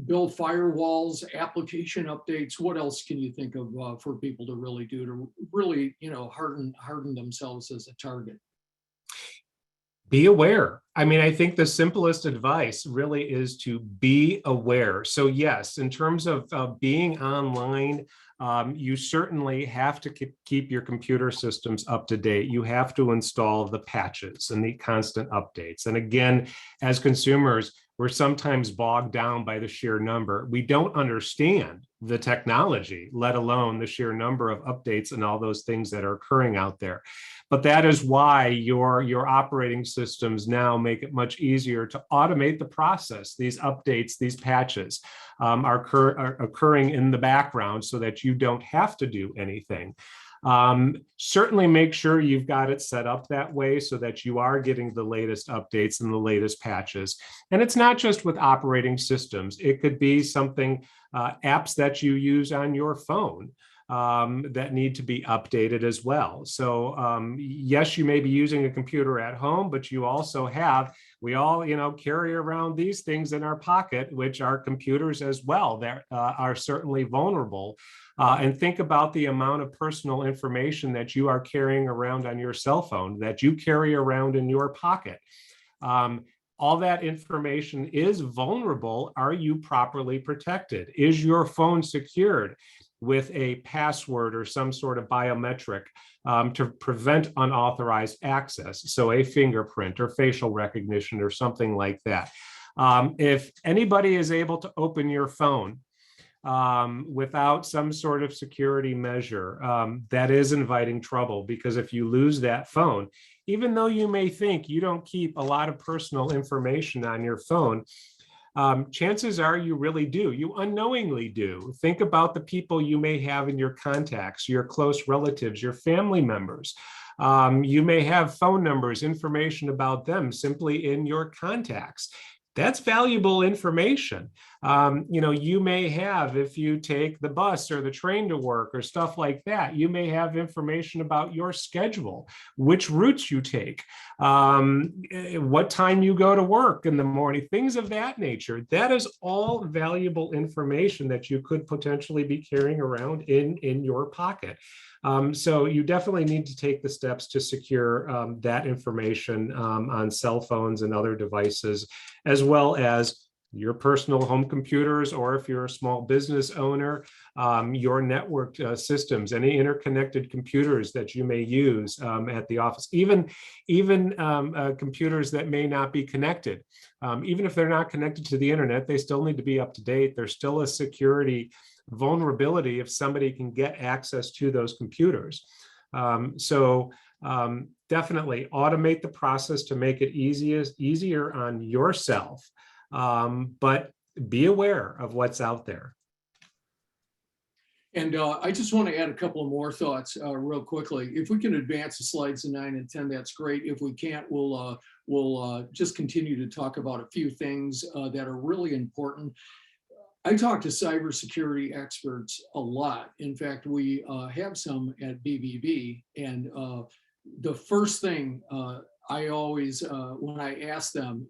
build firewalls, application updates. What else can you think of for people to really do to really, harden themselves as a target?
Be aware. I mean, I think the simplest advice really is to be aware. So yes, in terms of being online, you certainly have to keep your computer systems up to date. You have to install the patches and the constant updates. And again, as consumers, we're sometimes bogged down by the sheer number. We don't understand the technology, let alone the sheer number of updates and all those things that are occurring out there. But that is why your operating systems now make it much easier to automate the process. These updates, these patches are occurring in the background so that you don't have to do anything. Certainly make sure you've got it set up that way so that you are getting the latest updates and the latest patches. And it's not just with operating systems. It could be something, apps that you use on your phone. That need to be updated as well. So yes, you may be using a computer at home, but you also have, we all, carry around these things in our pocket, which are computers as well, that are certainly vulnerable. And think about the amount of personal information that you are carrying around on your cell phone, that you carry around in your pocket. All that information is vulnerable. Are you properly protected? Is your phone secured with a password or some sort of biometric to prevent unauthorized access? So a fingerprint or facial recognition or something like that. If anybody is able to open your phone without some sort of security measure, that is inviting trouble, because if you lose that phone, even though you may think you don't keep a lot of personal information on your phone, chances are you really do. You unknowingly do. Think about the people you may have in your contacts, your close relatives, your family members. You may have phone numbers, information about them simply in your contacts. That's valuable information. You may have, if you take the bus or the train to work or stuff like that, you may have information about your schedule, which routes you take, what time you go to work in the morning, things of that nature. That is all valuable information that you could potentially be carrying around in your pocket. So you definitely need to take the steps to secure that information on cell phones and other devices, as well as your personal home computers, or if you're a small business owner, your network systems, any interconnected computers that you may use at the office, even computers that may not be connected. Even if they're not connected to the internet, they still need to be up to date. There's still a security vulnerability if somebody can get access to those computers. So definitely automate the process to make it easier on yourself, but be aware of what's out there.
And I just want to add a couple of more thoughts real quickly. If we can advance the slides to 9 and 10, that's great. If we can't, we'll just continue to talk about a few things that are really important. I talk to cybersecurity experts a lot. In fact, we have some at BBB, and the first thing I always, when I ask them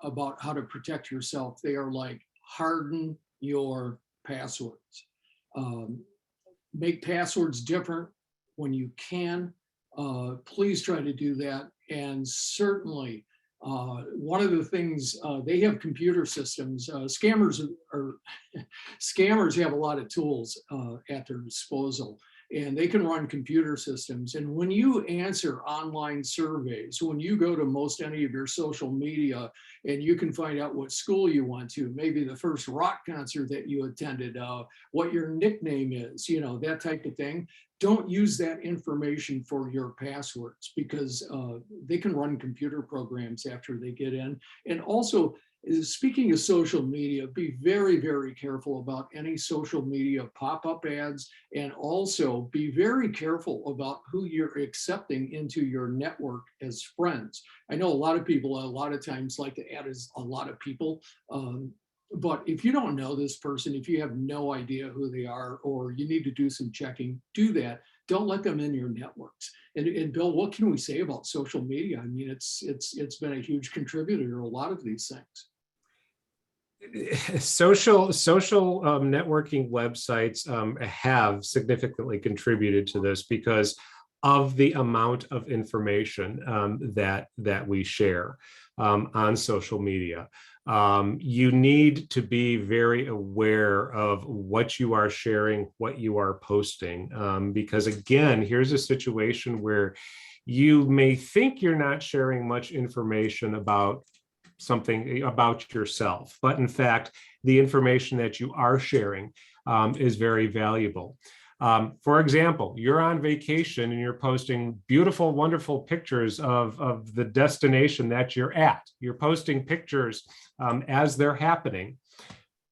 about how to protect yourself, they are like, harden your passwords. Make passwords different when you can. Please try to do that. And certainly, one of the things, they have computer systems. Scammers have a lot of tools at their disposal, and they can run computer systems. And when you answer online surveys, when you go to most any of your social media, and you can find out what school you went to, maybe the first rock concert that you attended, what your nickname is, that type of thing. Don't use that information for your passwords, because they can run computer programs after they get in. And also, speaking of social media, be very, very careful about any social media pop-up ads, and also be very careful about who you're accepting into your network as friends. I know a lot of people a lot of times like to add as a lot of people, but if you don't know this person, if you have no idea who they are, or you need to do some checking, do that. Don't let them in your networks. And Bill, what can we say about social media? I mean, it's been a huge contributor to a lot of these things.
Social networking websites have significantly contributed to this, because of the amount of information that we share on social media. You need to be very aware of what you are sharing, what you are posting, because again, here's a situation where you may think you're not sharing much information about something about yourself, but in fact, the information that you are sharing is very valuable. For example, you're on vacation and you're posting beautiful, wonderful pictures of the destination that you're at. You're posting pictures as they're happening.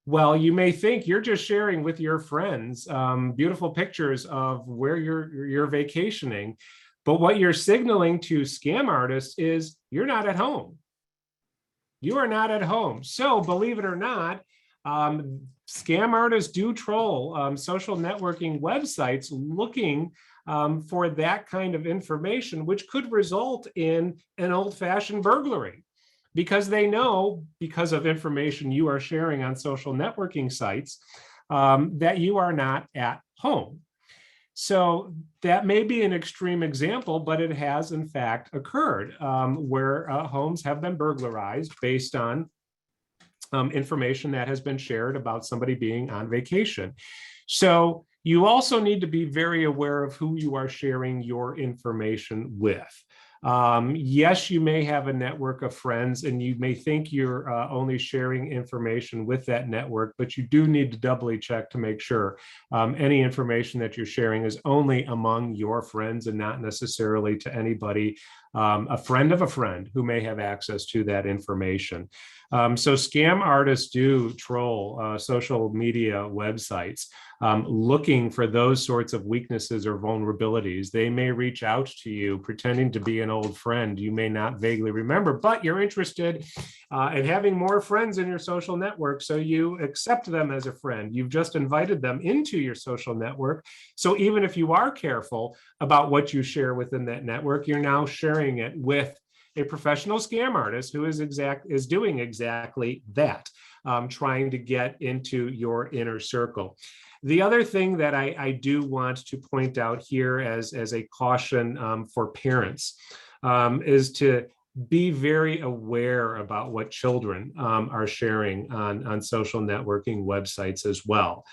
Well, you may think you're just sharing with your friends beautiful pictures of where you're vacationing, but what you're signaling to scam artists is you're not at home. You are not at home. So believe it or not, scam artists do troll social networking websites looking for that kind of information, which could result in an old-fashioned burglary, because they know, because of information you are sharing on social networking sites, that you are not at home. So that may be an extreme example, but it has in fact occurred where homes have been burglarized based on information that has been shared about somebody being on vacation. So you also need to be very aware of who you are sharing your information with. Yes, you may have a network of friends and you may think you're only sharing information with that network, but you do need to doubly check to make sure any information that you're sharing is only among your friends and not necessarily to anybody, a friend of a friend who may have access to that information. So scam artists do troll social media websites looking for those sorts of weaknesses or vulnerabilities. They may reach out to you pretending to be an old friend you may not vaguely remember, but you're interested in having more friends in your social network, so you accept them as a friend. You've just invited them into your social network. So even if you are careful about what you share within that network, you're now sharing it with a professional scam artist who is doing exactly that, trying to get into your inner circle. The other thing that I do want to point out here as a caution for parents is to be very aware about what children are sharing on social networking websites as well.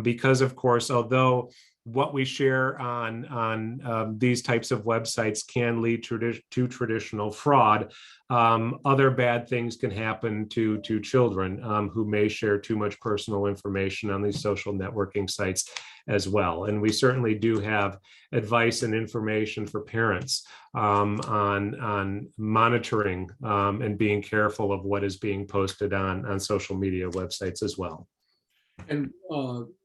Because of course, although what we share on these types of websites can lead to traditional fraud, other bad things can happen to children who may share too much personal information on these social networking sites as well. And we certainly do have advice and information for parents on monitoring and being careful of what is being posted on social media websites as well.
And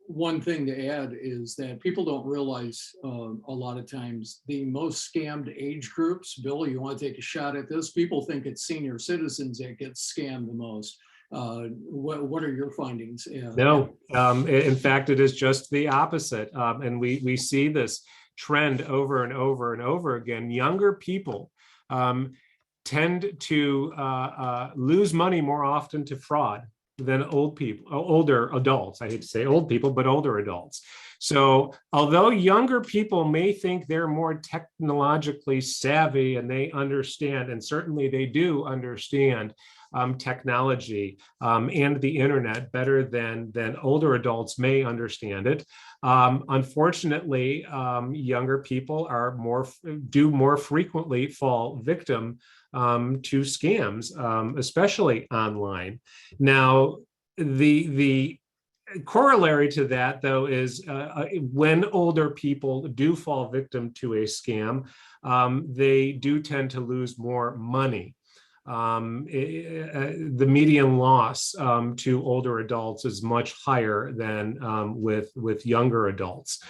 one thing to add is that people don't realize a lot of times the most scammed age groups. Bill, you want to take a shot at this? People think it's senior citizens that get scammed the most. What are your findings?
No, in fact, it is just the opposite. And we see this trend over and over and over again. Younger people tend to lose money more often to fraud than older adults. I hate to say old people, but older adults. So although younger people may think they're more technologically savvy and they understand, and certainly they do understand technology and the internet better than older adults may understand it. Unfortunately, younger people are more frequently fall victim to scams, especially online. Now, the corollary to that, though, is when older people do fall victim to a scam, they do tend to lose more money. The median loss to older adults is much higher than with younger adults.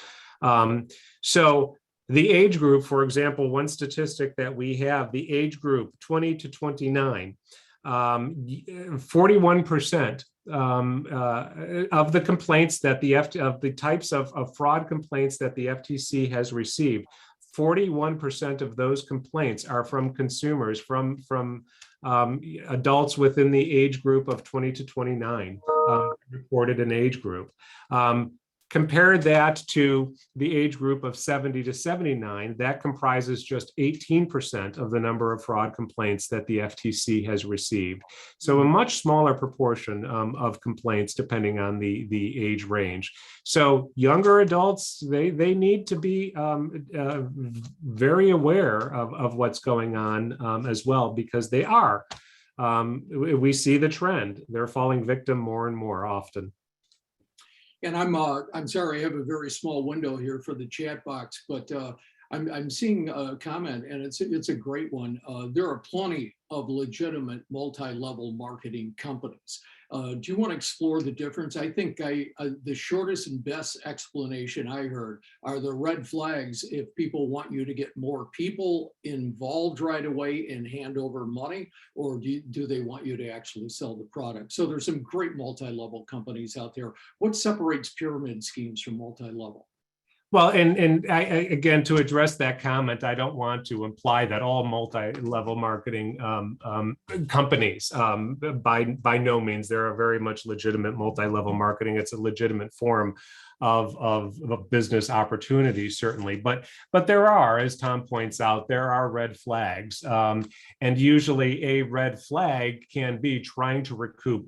So the age group, for example, one statistic that we have, the age group 20 to 29, 41% of the complaints that of the types of fraud complaints that the FTC has received, 41% of those complaints are from consumers, from adults within the age group of 20 to 29, reported an age group. Compare that to the age group of 70 to 79, that comprises just 18% of the number of fraud complaints that the FTC has received. So a much smaller proportion of complaints depending on the age range. So younger adults, they need to be very aware of what's going on as well, because they are. We see the trend. They're falling victim more and more often.
And I'm sorry, I have a very small window here for the chat box, but I'm seeing a comment, and it's a great one. There are plenty of legitimate multi-level marketing companies. Do you want to explore the difference? I think the shortest and best explanation I heard are the red flags if people want you to get more people involved right away and hand over money, or do they want you to actually sell the product? So there's some great multi-level companies out there. What separates pyramid schemes from multi-level?
Well, and I, again, to address that comment, I don't want to imply that all multi-level marketing companies, by no means, there are very much legitimate multi-level marketing. It's a legitimate form of business opportunities, certainly. But there are, as Tom points out, there are red flags. And usually a red flag can be trying to recruit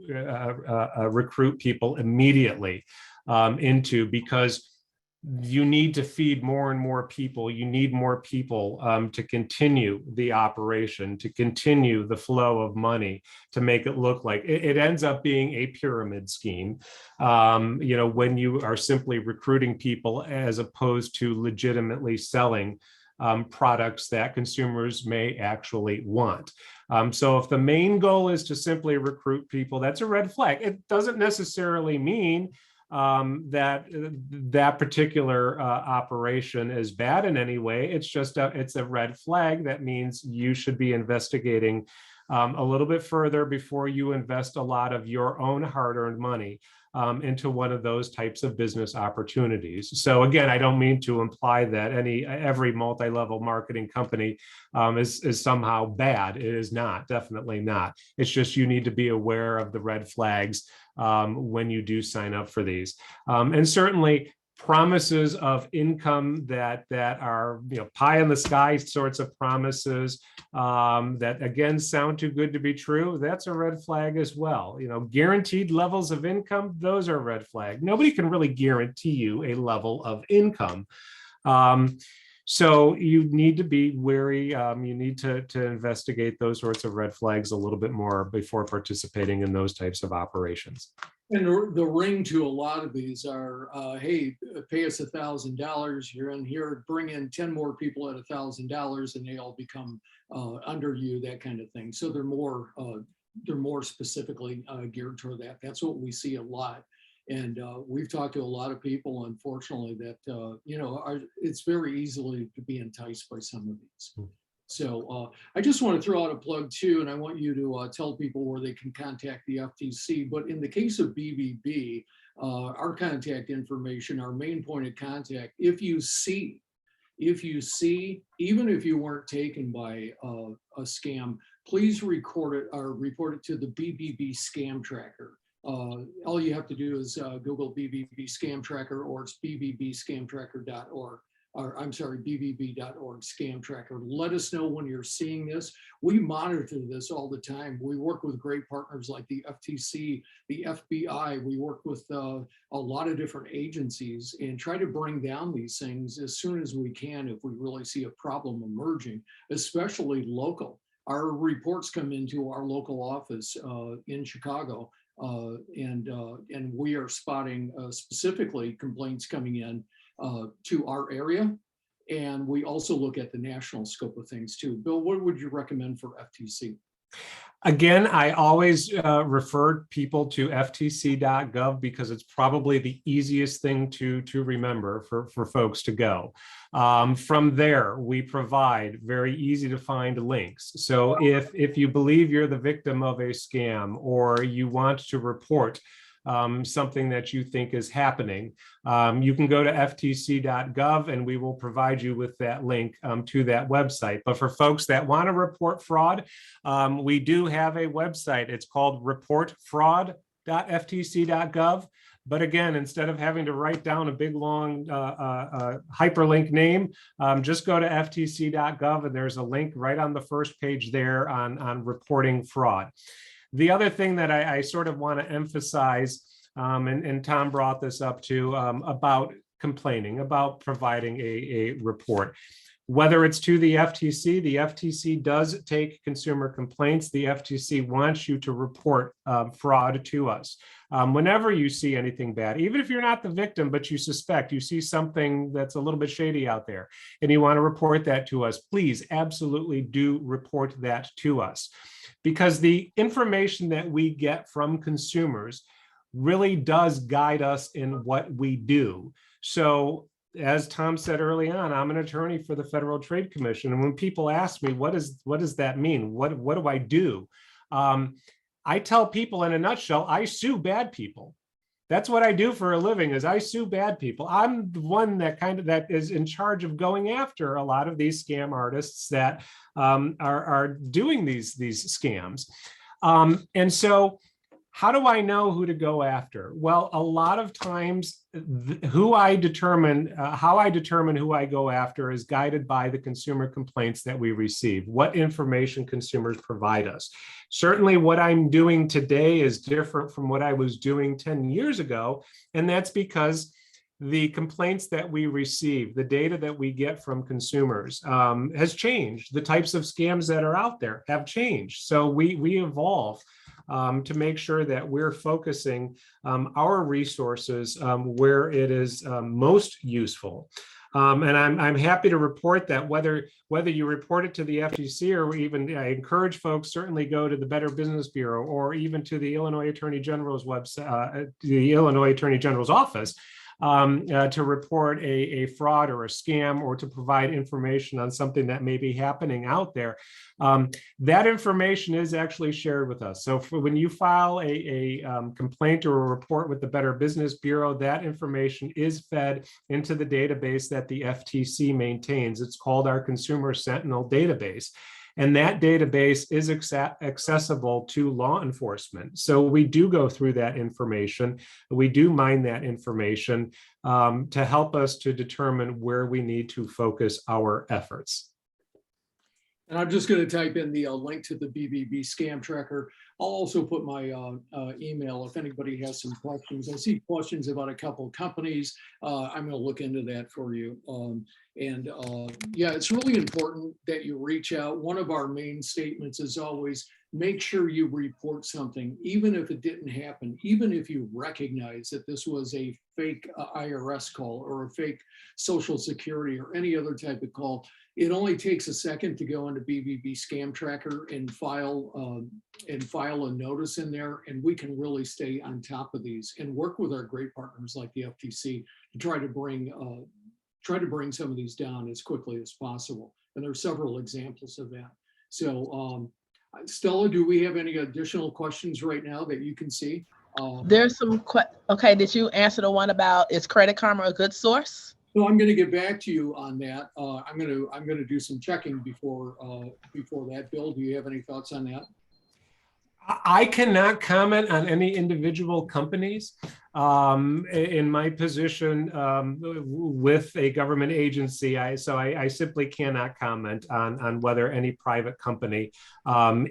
people immediately because you need to feed more and more people. You need more people to continue the operation, to continue the flow of money, to make it look like it ends up being a pyramid scheme. When you are simply recruiting people as opposed to legitimately selling products that consumers may actually want. So if the main goal is to simply recruit people, that's a red flag. It doesn't necessarily mean that particular operation is bad in any way. It's just it's a red flag. That means you should be investigating a little bit further before you invest a lot of your own hard-earned money into one of those types of business opportunities. So again, I don't mean to imply that every multi-level marketing company is somehow bad. It is not, definitely not. It's just you need to be aware of the red flags when you do sign up for these. And certainly promises of income that are pie in the sky sorts of promises that again sound too good to be true. That's a red flag as well. Guaranteed levels of income, those are a red flag. Nobody can really guarantee you a level of income. So you need to be wary. You need to investigate those sorts of red flags a little bit more before participating in those types of operations.
And the ring to a lot of these are, hey, pay us $1,000. You're in here, bring in 10 more people at $1,000, and they all become under you, that kind of thing. So they're more specifically geared toward that. That's what we see a lot. And we've talked to a lot of people, unfortunately, that, it's very easily to be enticed by some of these. So I just want to throw out a plug too, and I want you to tell people where they can contact the FTC. But in the case of BBB, our contact information, our main point of contact, if you see, even if you weren't taken by a scam, please record it or report it to the BBB Scam Tracker. All you have to do is Google BBB Scam Tracker, or it's bbbscamtracker.org. Or I'm sorry, bbb.org Scam Tracker. Let us know when you're seeing this. We monitor this all the time. We work with great partners like the FTC, the FBI. We work with a lot of different agencies and try to bring down these things as soon as we can if we really see a problem emerging, especially local. Our reports come into our local office in Chicago, and we are spotting specifically complaints coming in to our area. And we also look at the national scope of things too. Bill, what would you recommend for FTC?
Again, I always refer people to ftc.gov because it's probably the easiest thing to remember for folks to go. From there, we provide very easy to find links. So if you believe you're the victim of a scam, or you want to report something that you think is happening, you can go to ftc.gov and we will provide you with that link to that website. But for folks that want to report fraud, we do have a website. It's called reportfraud.ftc.gov. But again, instead of having to write down a big long hyperlink name, just go to ftc.gov and there's a link right on the first page there on reporting fraud. The other thing that I sort of want to emphasize, and Tom brought this up too, about complaining, about providing a report. Whether it's to the FTC does take consumer complaints. The FTC wants you to report fraud to us. Whenever you see anything bad, even if you're not the victim, but you suspect, you see something that's a little bit shady out there and you want to report that to us, please absolutely do report that to us. Because the information that we get from consumers really does guide us in what we do. So as Tom said early on, I'm an attorney for the Federal Trade Commission. And when people ask me, what does that mean? What do I do? I tell people in a nutshell, I sue bad people. That's what I do for a living, is I sue bad people. I'm the one that is in charge of going after a lot of these scam artists that are doing these scams. And so how do I know who to go after? Well, a lot of times how I determine who I go after is guided by the consumer complaints that we receive, what information consumers provide us. Certainly what I'm doing today is different from what I was doing 10 years ago. And that's because the complaints that we receive, the data that we get from consumers has changed. The types of scams that are out there have changed. So we evolve to make sure that we're focusing our resources where it is most useful. And I'm happy to report that whether you report it to the FTC or even I encourage folks certainly go to the Better Business Bureau or even to the Illinois Attorney General's website, the Illinois Attorney General's office, to report a fraud or a scam or to provide information on something that may be happening out there. That information is actually shared with us. So when you file a complaint or a report with the Better Business Bureau, that information is fed into the database that the FTC maintains. It's called our Consumer Sentinel database. And that database is accessible to law enforcement. So we do go through that information. We do mine that information to help us to determine where we need to focus our efforts.
And I'm just going to type in the link to the BBB scam tracker. I'll also put my email if anybody has some questions. I see questions about a couple of companies. I'm going to look into that for you. Yeah, it's really important that you reach out. One of our main statements is always make sure you report something, even if it didn't happen, even if you recognize that this was a fake IRS call or a fake Social Security or any other type of call. It only takes a second to go into BBB Scam Tracker and file a notice in there, and we can really stay on top of these and work with our great partners like the FTC to try to bring some of these down as quickly as possible. And there are several examples of that. So, Stella, do we have any additional questions right now that you can see?
There's some okay. Did you answer the one about is Credit Karma a good source?
So I'm going to get back to you on that. I'm going to do some checking before that. Bill, do you have any thoughts on that?
I cannot comment on any individual companies. In my position with a government agency, so I simply cannot comment on whether any private company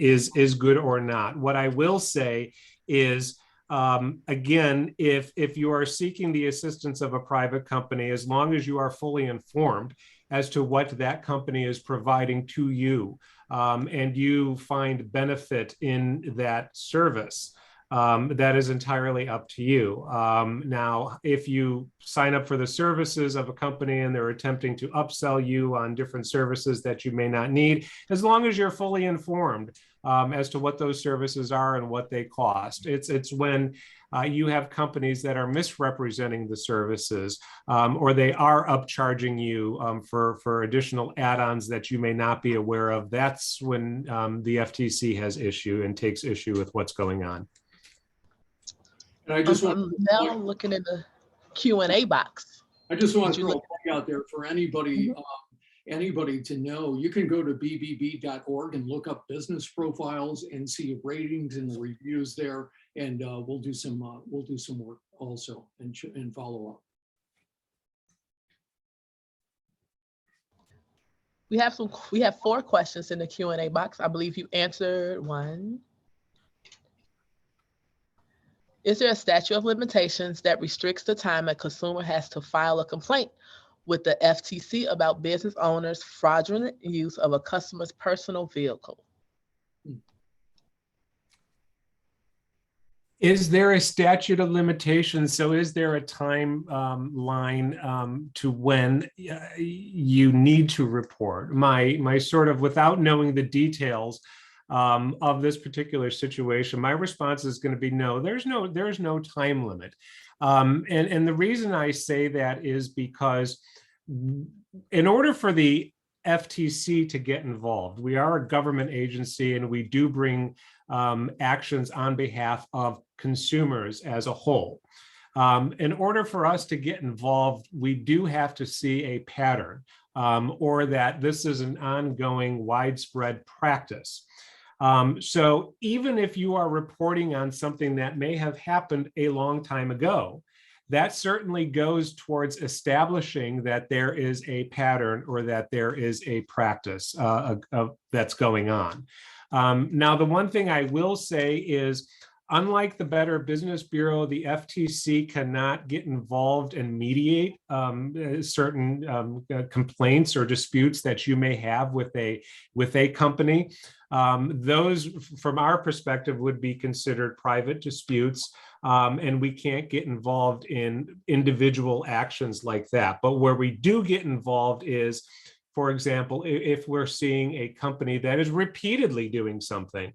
is good or not. What I will say is, again, if you are seeking the assistance of a private company, as long as you are fully informed as to what that company is providing to you, and you find benefit in that service, that is entirely up to you. Now, if you sign up for the services of a company and they're attempting to upsell you on different services that you may not need, as long as you're fully informed as to what those services are and what they cost. It's when you have companies that are misrepresenting the services or they are upcharging you for additional add-ons that you may not be aware of. That's when the FTC has issue and takes issue with what's going on.
And I just want
now I'm looking in the Q&A box.
I just want to throw a plug out there for anybody anybody to know. You can go to bbb.org and look up business profiles and see ratings and reviews there, and we'll do some work also and follow up.
We have 4 questions in the Q&A box. I believe you answered one. Is there a statute of limitations that restricts the time a consumer has to file a complaint with the FTC about business owners' fraudulent use of a customer's personal vehicle?
Is there a statute of limitations? So is there a timeline to when you need to report? My sort of, without knowing the details of this particular situation, my response is going to be no. There's no time limit, and the reason I say that is because in order for the FTC to get involved, we are a government agency and we do bring actions on behalf of consumers as a whole. In order for us to get involved, we do have to see a pattern or that this is an ongoing widespread practice. So even if you are reporting on something that may have happened a long time ago, that certainly goes towards establishing that there is a pattern or that there is a practice that's going on. Now, the one thing I will say is, unlike the Better Business Bureau, the FTC cannot get involved and mediate certain complaints or disputes that you may have with a company. Those, from our perspective, would be considered private disputes, and we can't get involved in individual actions like that. But where we do get involved is, for example, if we're seeing a company that is repeatedly doing something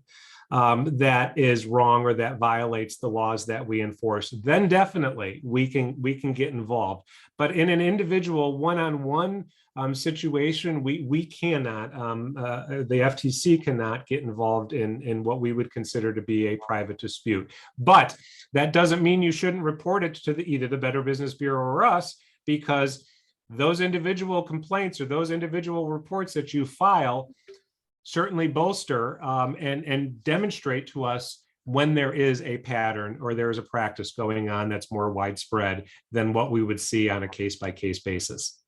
that is wrong or that violates the laws that we enforce, then definitely we can get involved. But in an individual one-on-one situation, we cannot, the FTC cannot get involved in what we would consider to be a private dispute. But that doesn't mean you shouldn't report it to either the Better Business Bureau or us, because those individual complaints or those individual reports that you file certainly bolster and demonstrate to us when there is a pattern or there is a practice going on that's more widespread than what we would see on a case-by-case basis.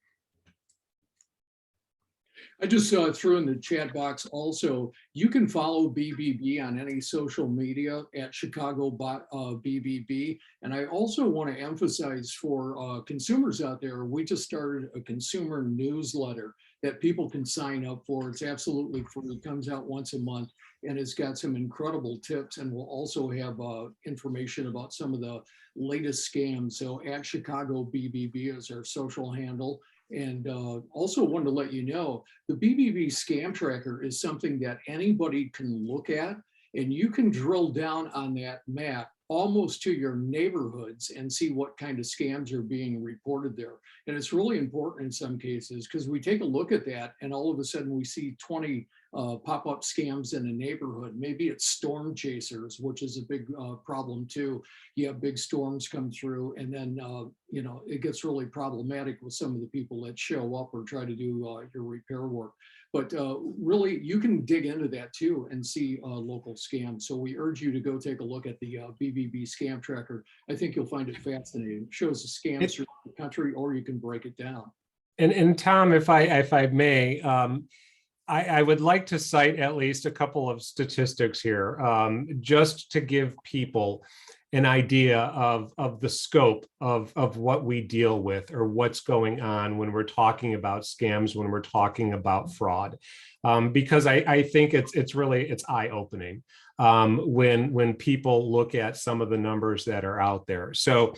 I just threw in the chat box also, you can follow BBB on any social media at Chicago BBB. And I also want to emphasize for consumers out there, we just started a consumer newsletter that people can sign up for. It's absolutely free. It comes out once a month and it's got some incredible tips, and we'll also have information about some of the latest scams. So at Chicago BBB is our social handle. And also wanted to let you know, the BBB Scam Tracker is something that anybody can look at, and you can drill down on that map almost to your neighborhoods and see what kind of scams are being reported there. And it's really important in some cases, because we take a look at that and all of a sudden we see 20 pop-up scams in a neighborhood. Maybe it's storm chasers, which is a big problem too. You have big storms come through, and then you know, it gets really problematic with some of the people that show up or try to do your repair work. But really, you can dig into that too and see local scams. So we urge you to go take a look at the BBB Scam Tracker. I think you'll find it fascinating. It shows the scams throughout the country, or you can break it down.
And Tom, if I may, I would like to cite at least a couple of statistics here, just to give people an idea of the scope of what we deal with or what's going on when we're talking about scams, when we're talking about fraud, because I think it's eye-opening when people look at some of the numbers that are out there. So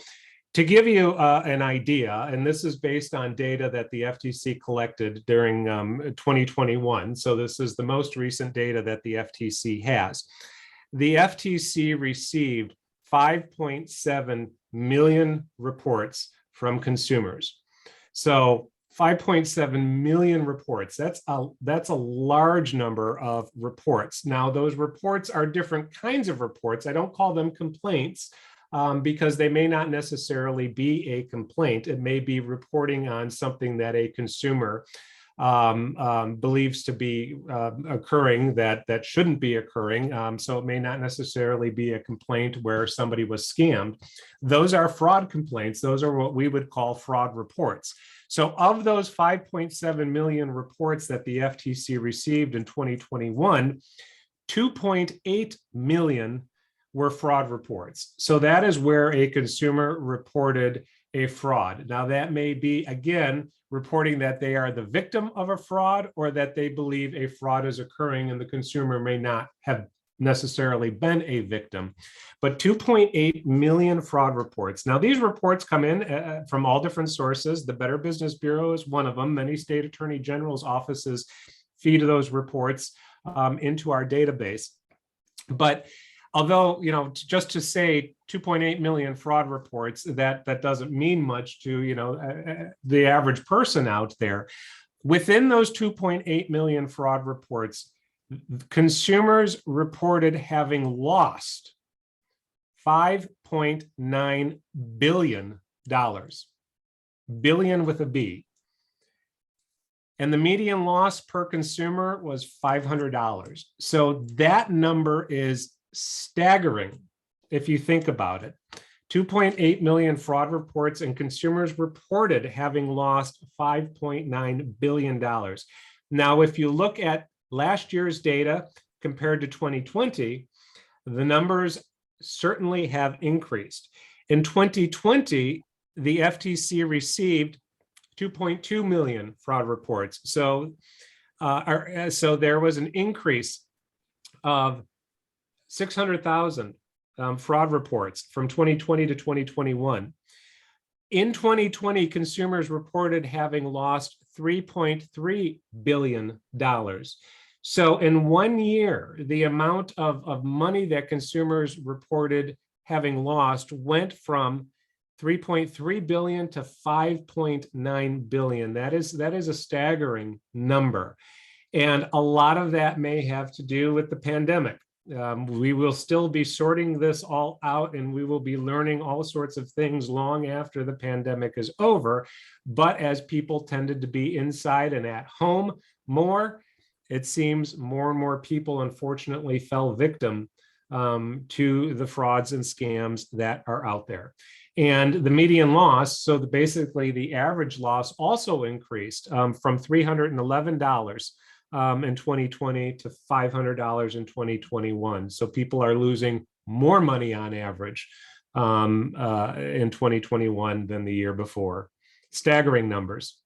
to give you an idea, and this is based on data that the FTC collected during 2021. So this is the most recent data that the FTC has. The FTC received 5.7 million reports from consumers. So 5.7 million reports, that's a large number of reports. Now, those reports are different kinds of reports. I don't call them complaints, because they may not necessarily be a complaint. It may be reporting on something that a consumer believes to be occurring that shouldn't be occurring. So it may not necessarily be a complaint where somebody was scammed. Those are fraud complaints. Those are what we would call fraud reports. So of those 5.7 million reports that the FTC received in 2021, 2.8 million were fraud reports. So that is where a consumer reported a fraud. Now that may be, again, reporting that they are the victim of a fraud or that they believe a fraud is occurring and the consumer may not have necessarily been a victim. But 2.8 million fraud reports. Now these reports come in from all different sources. The Better Business Bureau is one of them. Many state attorney general's offices feed those reports into our database. But although, just to say 2.8 million fraud reports, that doesn't mean much to, the average person out there. Within those 2.8 million fraud reports, consumers reported having lost $5.9 billion, billion with a B. And the median loss per consumer was $500. So that number is staggering if you think about it. 2.8 million fraud reports and consumers reported having lost $5.9 billion. Now, if you look at last year's data compared to 2020, the numbers certainly have increased. In 2020, the FTC received 2.2 million fraud reports. So there was an increase of 600,000 fraud reports from 2020 to 2021. In 2020, consumers reported having lost $3.3 billion. So in 1 year, the amount of money that consumers reported having lost went from 3.3 billion to 5.9 billion. That is a staggering number. And a lot of that may have to do with the pandemic. We will still be sorting this all out, and we will be learning all sorts of things long after the pandemic is over. But as people tended to be inside and at home more, it seems more and more people unfortunately fell victim to the frauds and scams that are out there. And the median loss, so basically the average loss also increased from $311 in 2020 to $500 in 2021. So people are losing more money on average in 2021 than the year before. Staggering numbers.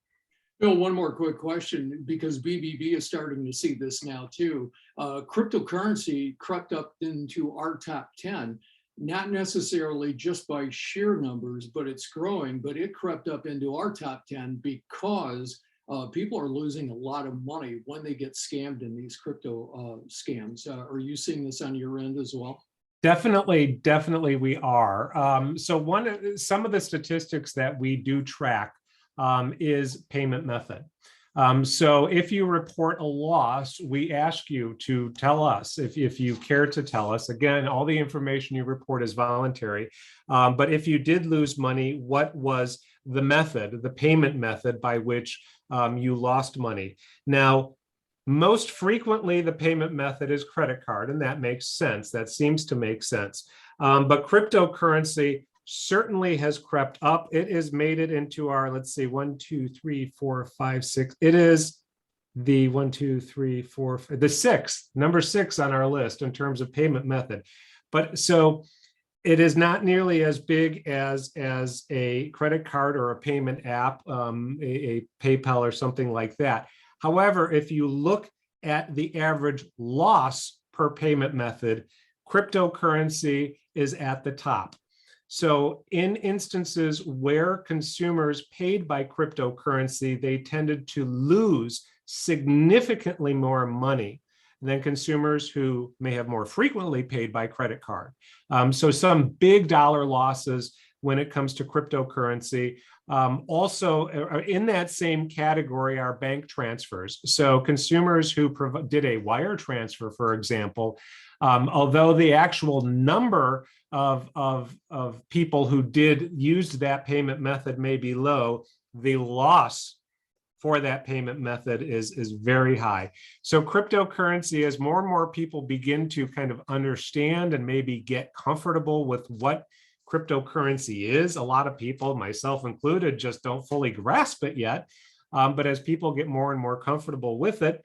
Bill, one more quick question, because BBB is starting to see this now too. Cryptocurrency crept up into our top 10, not necessarily just by sheer numbers, but it's growing, but it crept up into our top 10 because people are losing a lot of money when they get scammed in these crypto scams. Are you seeing this on your end as well?
Definitely we are. So some of the statistics that we do track is payment method. So if you report a loss, we ask you to tell us if you care to tell us. Again, all the information you report is voluntary. But if you did lose money, what was the method, the payment method by which you lost money? Now, most frequently, the payment method is credit card, and that makes sense. That seems to make sense. But cryptocurrency certainly has crept up. It has made it into our, let's see, 1, 2, 3, 4, 5, 6. It is the 1, 2, 3, 4, the sixth, number 6 on our list in terms of payment method. But so it is not nearly as big as a credit card or a payment app, a PayPal or something like that. However, if you look at the average loss per payment method, cryptocurrency is at the top. So in instances where consumers paid by cryptocurrency, they tended to lose significantly more money than consumers who may have more frequently paid by credit card. So some big dollar losses when it comes to cryptocurrency. Also in that same category are bank transfers. So consumers who did a wire transfer, for example, although the actual number of people who used that payment method may be low, the loss for that payment method is very high. So cryptocurrency, as more and more people begin to kind of understand and maybe get comfortable with what cryptocurrency is, a lot of people, myself included, just don't fully grasp it yet. But as people get more and more comfortable with it,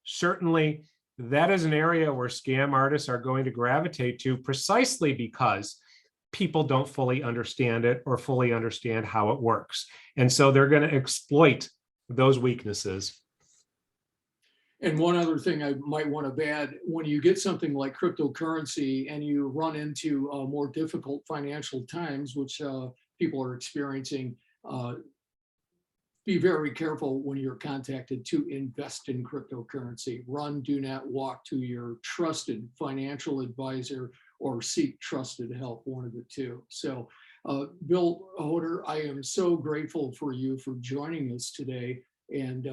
certainly that is an area where scam artists are going to gravitate to, precisely because people don't fully understand it or fully understand how it works. And so they're going to exploit those weaknesses.
And one other thing I might want to add, when you get something like cryptocurrency and you run into more difficult financial times, which people are experiencing, be very careful when you're contacted to invest in cryptocurrency. Run, do not walk to your trusted financial advisor or seek trusted help, one of the two. So Bill Hoder, I am so grateful for you for joining us today. And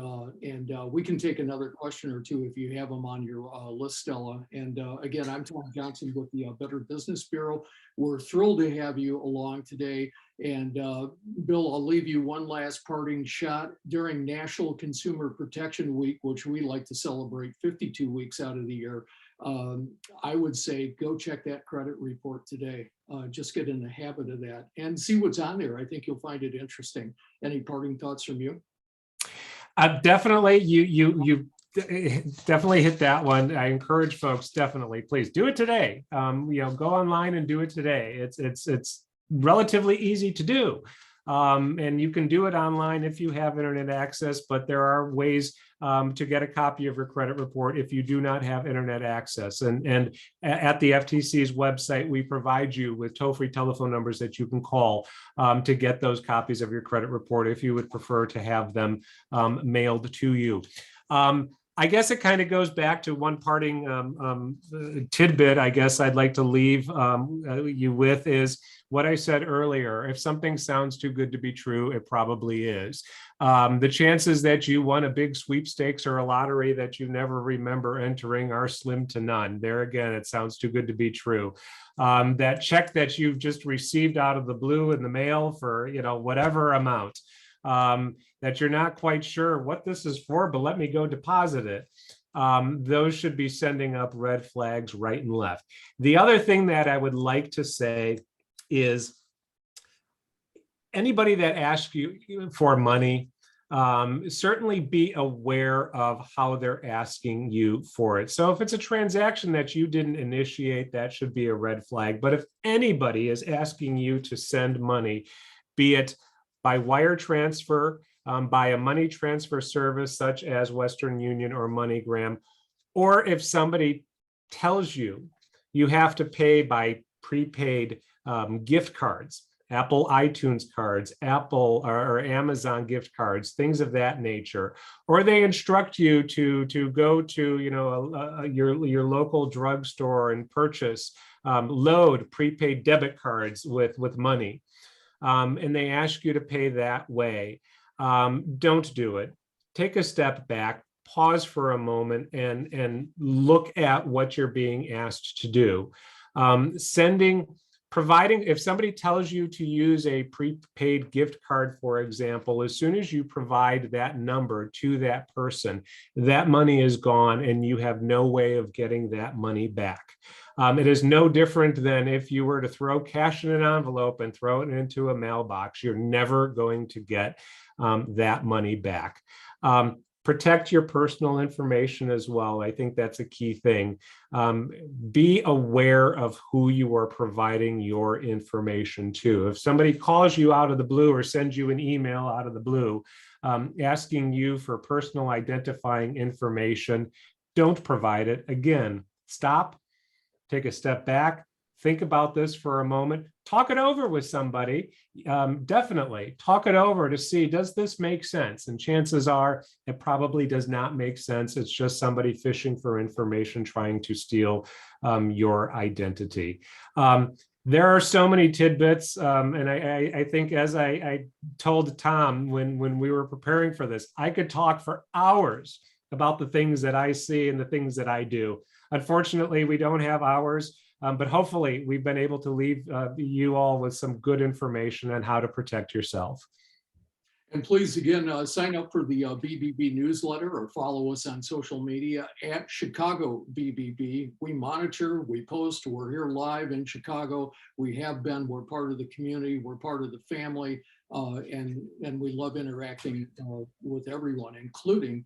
we can take another question or two if you have them on your list, Stella. And again, I'm Tom Johnson with the Better Business Bureau. We're thrilled to have you along today. And Bill, I'll leave you one last parting shot. During National Consumer Protection Week, which we like to celebrate 52 weeks out of the year, I would say go check that credit report today. Just get in the habit of that and see what's on there. I think you'll find it interesting. Any parting thoughts from you?
Definitely, you definitely hit that one. I encourage folks, definitely, please do it today. Go online and do it today. It's relatively easy to do. And you can do it online if you have internet access, but there are ways to get a copy of your credit report if you do not have internet access. And at the FTC's website, we provide you with toll-free telephone numbers that you can call to get those copies of your credit report if you would prefer to have them mailed to you. I guess it kind of goes back to one parting tidbit, I guess I'd like to leave you with is what I said earlier. If something sounds too good to be true, it probably is. The chances that you won a big sweepstakes or a lottery that you never remember entering are slim to none. There again, it sounds too good to be true. That check that you've just received out of the blue in the mail for, whatever amount, that you're not quite sure what this is for, but let me go deposit it. Those should be sending up red flags right and left. The other thing that I would like to say is anybody that asks you for money, certainly be aware of how they're asking you for it. So if it's a transaction that you didn't initiate, that should be a red flag. But if anybody is asking you to send money, be it by wire transfer, by a money transfer service such as Western Union or MoneyGram, or if somebody tells you you have to pay by prepaid gift cards, Apple iTunes cards, Apple or Amazon gift cards, things of that nature, or they instruct you to go to your local drugstore and purchase load prepaid debit cards with money, and they ask you to pay that way. Don't do it. Take a step back, pause for a moment, and look at what you're being asked to do. Providing, if somebody tells you to use a prepaid gift card, for example, as soon as you provide that number to that person, that money is gone and you have no way of getting that money back. It is no different than if you were to throw cash in an envelope and throw it into a mailbox. You're never going to get that money back. Protect your personal information as well. I think that's a key thing. Be aware of who you are providing your information to. If somebody calls you out of the blue or sends you an email out of the blue, asking you for personal identifying information, don't provide it. Again, stop, take a step back, think about this for a moment, talk it over with somebody. Definitely talk it over to see, does this make sense? And chances are it probably does not make sense. It's just somebody fishing for information, trying to steal your identity. There are so many tidbits. And I think, as I told Tom when we were preparing for this, I could talk for hours about the things that I see and the things that I do. Unfortunately, we don't have hours. But hopefully we've been able to leave you all with some good information on how to protect yourself.
And please, again, sign up for the BBB newsletter or follow us on social media at Chicago BBB. We monitor, we post, we're here live in Chicago. We have been, we're part of the community, we're part of the family, and we love interacting with everyone, including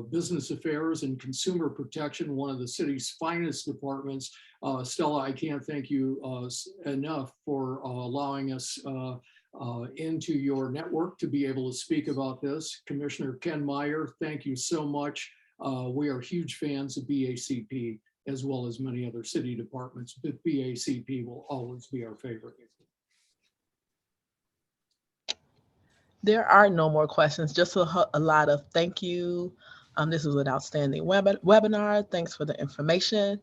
business affairs and consumer protection, one of the city's finest departments. Stella, I can't thank you enough for allowing us into your network to be able to speak about this. Commissioner Ken Meyer, thank you so much. We are huge fans of BACP as well as many other city departments, but BACP will always be our favorite.
There are no more questions, just a lot of thank you. This was an outstanding webinar. Thanks for the information.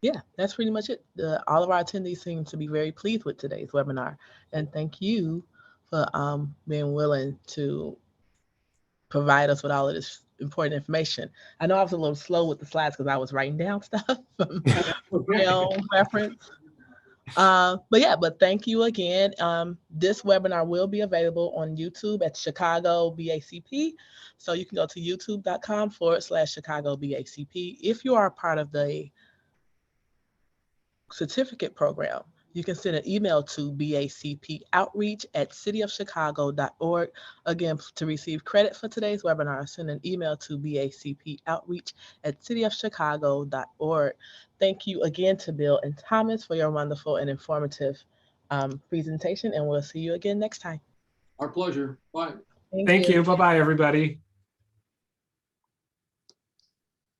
Yeah, that's pretty much it. All of our attendees seem to be very pleased with today's webinar. And thank you for being willing to provide us with all of this important information. I know I was a little slow with the slides because I was writing down stuff from my own reference. But thank you again. This webinar will be available on YouTube at Chicago BACP. So you can go to youtube.com/Chicago BACP. If you are a part of the certificate program, you can send an email to bacpoutreach@cityofchicago.org. Again, to receive credit for today's webinar, send an email to bacpoutreach@cityofchicago.org. Thank you again to Bill and Thomas for your wonderful and informative presentation, and we'll see you again next time.
Our pleasure. Bye.
Thank you. Bye-bye, everybody.